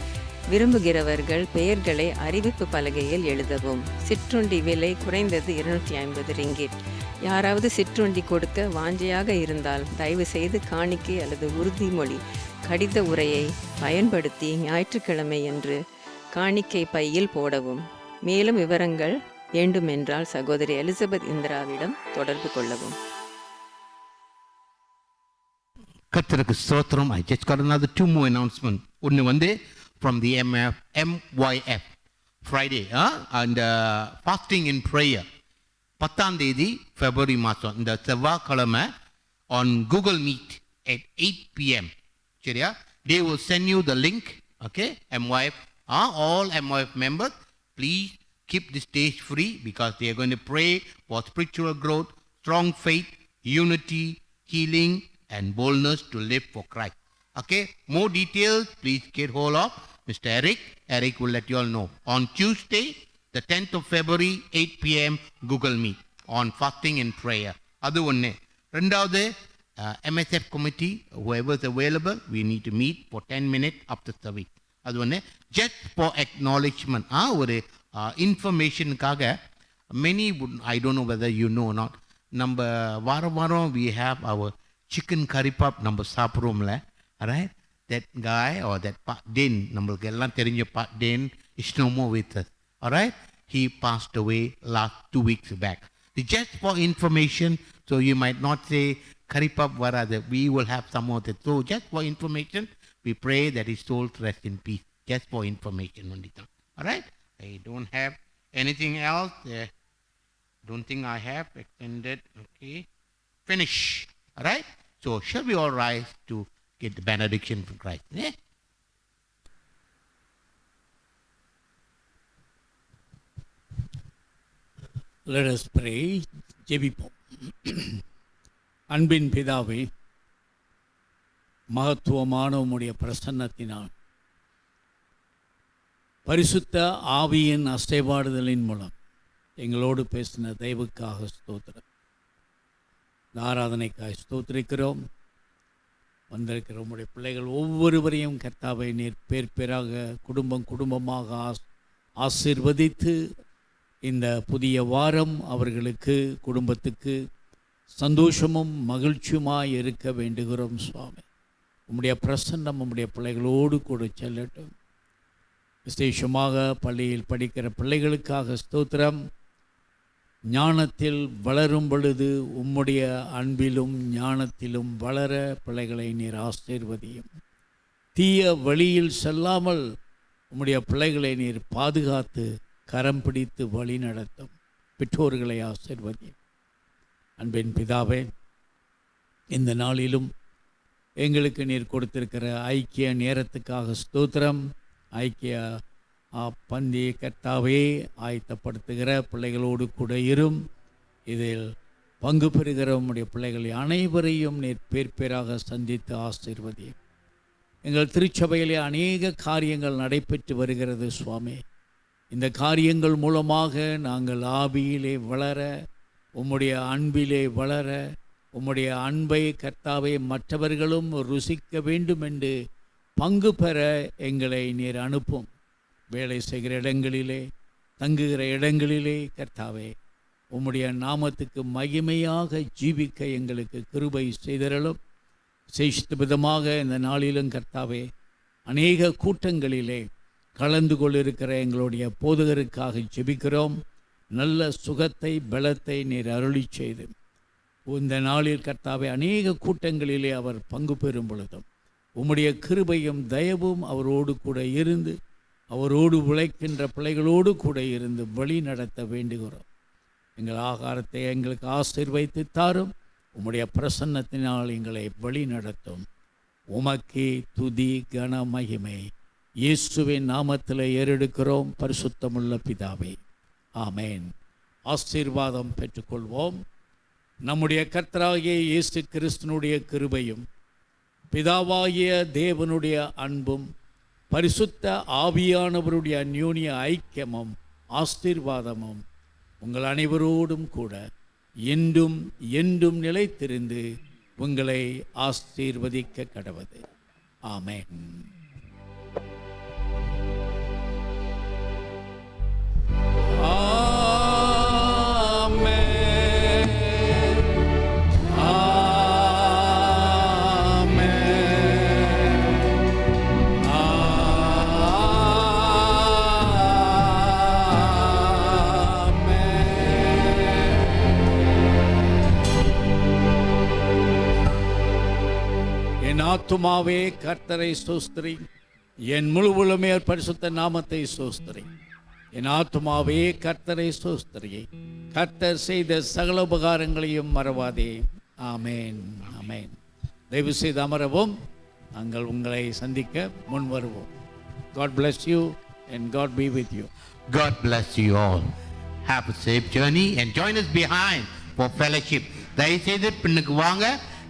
விரும்புகிறவர்கள் பெயர்களை அறிவிப்பு பலகையில் எழுதவும். சிற்றுண்டி விலை குறைந்தது 250 ரிங்கேட். யாராவது சிற்றுண்டி கொடுக்க வாஞ்சையாக இருந்தால் தயவு செய்து காணிக்கை அல்லது உறுதிமொழி கடித உரையை பயன்படுத்தி ஞாயிற்றுக்கிழமை என்று காணிக்கை பையில் போடவும். மேலும் விவரங்கள் வேண்டுமென்றால் சகோதரி எலிசபெத் இந்திராவிடம் தொடர்பு கொள்ளவும். கர்த்தருக்கு ஸ்தோத்திரம். I just got another 2 more announcement. ஒன்று வந்து from the MYF Friday and fasting in prayer 10ஆம் தேதி February மாதம் இந்த செவ்வாய்க்கிழமை on Google Meet at 8 p.m. சரியா? They will send you the link. Okay, MYF, all MYF members, please keep this stage free because they are going to pray for spiritual growth, strong faith, unity, healing, and boldness to live for Christ. Okay, more details, please get hold of Mr. Eric. Eric will let you all know. On Tuesday, the 10th of February, 8 p.m. Google Meet on fasting and prayer. அது ஒன்று. ரெண்டாவது, MSF committee, whoever is available, we need to meet for 10 minutes after service. அது ஒன்று. Just for acknowledgement, ஒரு informationக்காக, many would, I don't know whether you know or not, நம்ம வாரம் we have our chicken curry puff நம்ம சாப்பிட்றோம்ல, right? That guy or that Pak Din, நம்மளுக்கு எல்லாம் தெரிஞ்ச Pak Din is no more with us, alright? He passed away last 2 weeks back. Just for information, so you might not say curry puff varada, we will have some of that. So just for information, we pray that his soul rest in peace. Just for information only. Alright? I don't have anything else. Don't think I have extended. Okay. Finish. Alright? So shall we all rise to get the benediction from Christ? Yeah? Let us pray. ஜெபிப்போம். அன்பின் பிதாவே, மகத்துவமான உம்முடைய பிரசன்னத்தினால் பரிசுத்த ஆவியின் அசைவாடுதலின் மூலம் எங்களோடு பேசின தயவுக்காக ஸ்தோத்திரம். ஆராதனைக்காய் ஸ்தோத்திரிக்கிறோம். வந்திருக்கிற உம்முடைய பிள்ளைகள் ஒவ்வொருவரையும் கர்த்தாவை நீர் பேர் பேராக குடும்பம் குடும்பமாக ஆசீர்வதித்து இந்த புதிய வாரம் அவர்களுக்கு குடும்பத்துக்கு சந்தோஷமும் மகிழ்ச்சியுமாய் இருக்க வேண்டுகிறோம் சுவாமி. உம்முடைய பிரசன்னம் உம்முடைய பிள்ளைகளோடு கூட செல்லட்டும். விசேஷமாக பள்ளியில் படிக்கிற பிள்ளைகளுக்காக ஸ்தோத்திரம். ஞானத்தில் வளரும் பொழுது உம்முடைய அன்பிலும் ஞானத்திலும் வளர பிள்ளைகளை நீர் ஆசீர்வதியும். தீய வழியில் செல்லாமல் உம்முடைய பிள்ளைகளை நீர் பாதுகாத்து கரம் பிடித்து வழி நடத்தும். பெற்றோர்களை ஆசீர்வதியும். அன்பின் பிதாவே, இந்த நாளிலும் எங்களுக்கு நீர் கொடுத்திருக்கிற ஐக்கிய நேரத்துக்காக ஸ்தோத்திரம். ஐக்கிய பந்தி கர்த்தாவே ஆயத்தப்படுத்துகிற பிள்ளைகளோடு கூட இரும். இதில் பங்கு பெறுகிற உம்முடைய பிள்ளைகள் அனைவரையும் நீர் பேர் பேராக சந்தித்து ஆசீர்வதியும். எங்கள் திருச்சபையிலே அநேக காரியங்கள் நடைபெற்று வருகிறது சுவாமி. இந்த காரியங்கள் மூலமாக நாங்கள் ஆவியிலே வளர, உம்முடைய அன்பிலே வளர, உம்முடைய அன்பை கர்த்தாவை மற்றவர்களும் ருசிக்க வேண்டும் என்று பங்கு பெற எங்களை நீர் அனுப்பும். வேலை செய்கிற இடங்களிலே, தங்குகிற இடங்களிலே கர்த்தாவே உம்முடைய நாமத்துக்கு மகிமையாக ஜீவிக்க எங்களுக்கு கிருபை செய்தருளும். விசேஷித்த விதமாக இந்த நாளிலும் கர்த்தாவே அநேக கூட்டங்களிலே கலந்து கொண்டிருக்கிற எங்களுடைய போதகருக்காக ஜெபிக்கிறோம். நல்ல சுகத்தை பலத்தை நீர் அருளி செய்து இந்த நாளில் கர்த்தாவே அநேக கூட்டங்களிலே அவர் பங்கு பெறும் பொழுதும் உம்முடைய கிருபையும் தயவும் அவரோடு கூட இருந்து, அவரோடு உழைக்கின்ற பிள்ளைகளோடு கூட இருந்து வழி நடத்த வேண்டுகிறோம். எங்கள் ஆகாரத்தை எங்களுக்கு ஆசீர்வைத்து தாரும். உம்முடைய பிரசன்னத்தினால் எங்களை வழி நடத்தும். உமக்கே துதி கன மகிமை இயேசுவின் நாமத்தில் ஏறெடுக்கிறோம் பரிசுத்தமுள்ள பிதாவே, ஆமேன். ஆசீர்வாதம் பெற்றுக்கொள்வோம். நம்முடைய கர்த்தராகிய இயேசு கிறிஸ்துனுடைய கிருபையும் பிதாவாகிய தேவனுடைய அன்பும் பரிசுத்த ஆவியானவருடைய அந்யோன்ய ஐக்கியமும் ஆசீர்வாதமும் உங்கள் அனைவரோடும் கூட என்றும் என்றும் நிலைத்திருந்து உங்களை ஆசீர்வதிக்க கடவது. ஆமென். ஆத்துமாவே கர்த்தரை ஸ்தோத்திரி, என் முழு உளமே பரிசுத்த நாமத்தை ஸ்தோத்திரி. என் ஆத்துமாவே கர்த்தரை ஸ்தோத்திரி, கர்த்தர் செய்த சகல உபகாரங்களையும் மறவாதே. ஆமேன், ஆமேன். தயவு செய்து அமரவும், நாங்கள் உங்களை சந்திக்க முன் வருவோம். God bless you and God be with you. God bless you all. Have a safe journey and join us behind for fellowship. தயவுசெய்து பின்னுக்கு வாங்க,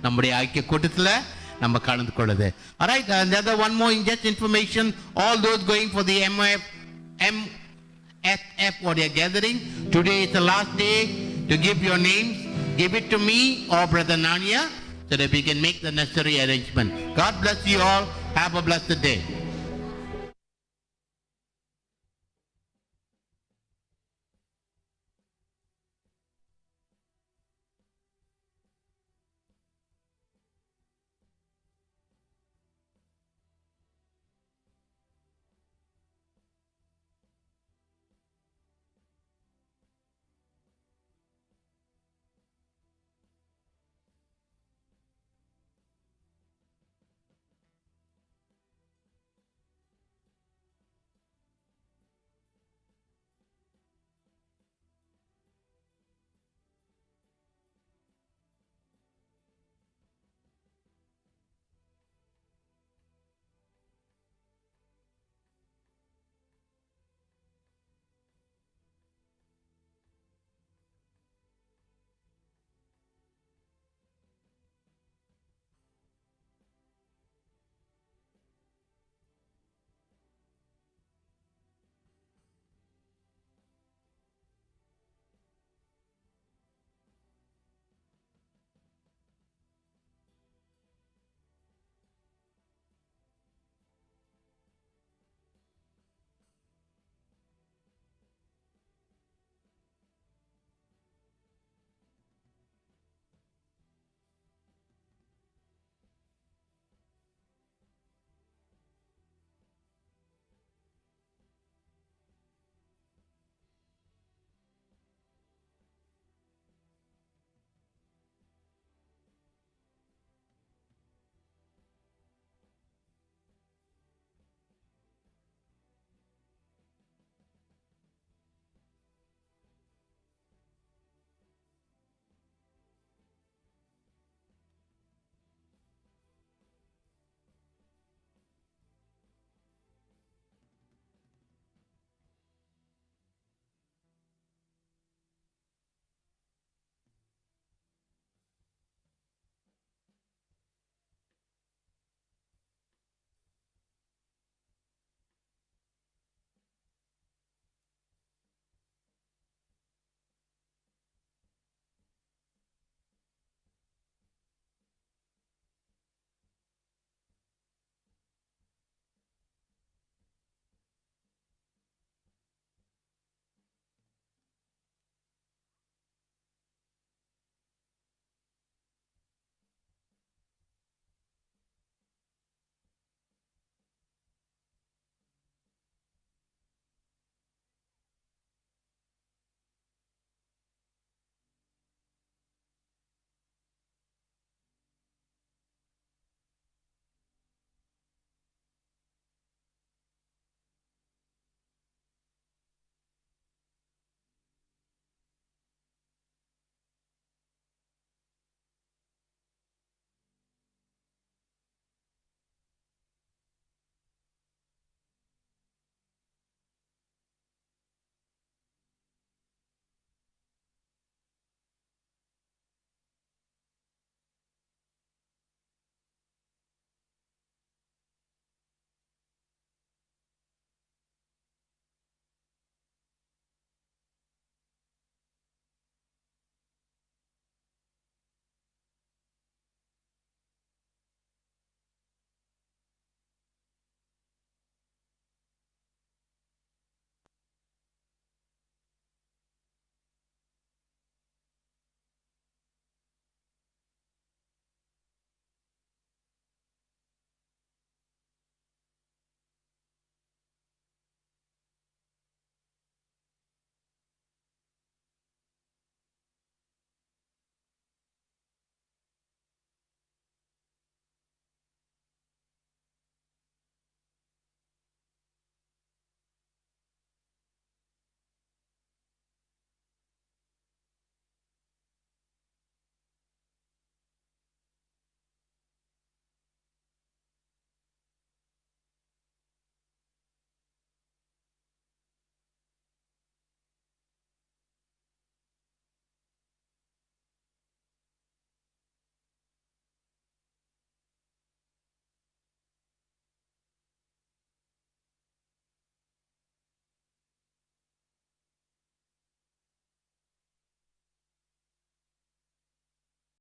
நம்முடைய ஐக்கிய கூட்டத்தில் நம்ம கலந்து கொள்ளுது. All right, another one more just information. All those going for the MSF or their gathering, today is the last day to give your names. Give it to me or Brother Nanya so that we can make the necessary arrangement. God bless you all. Have a blessed day.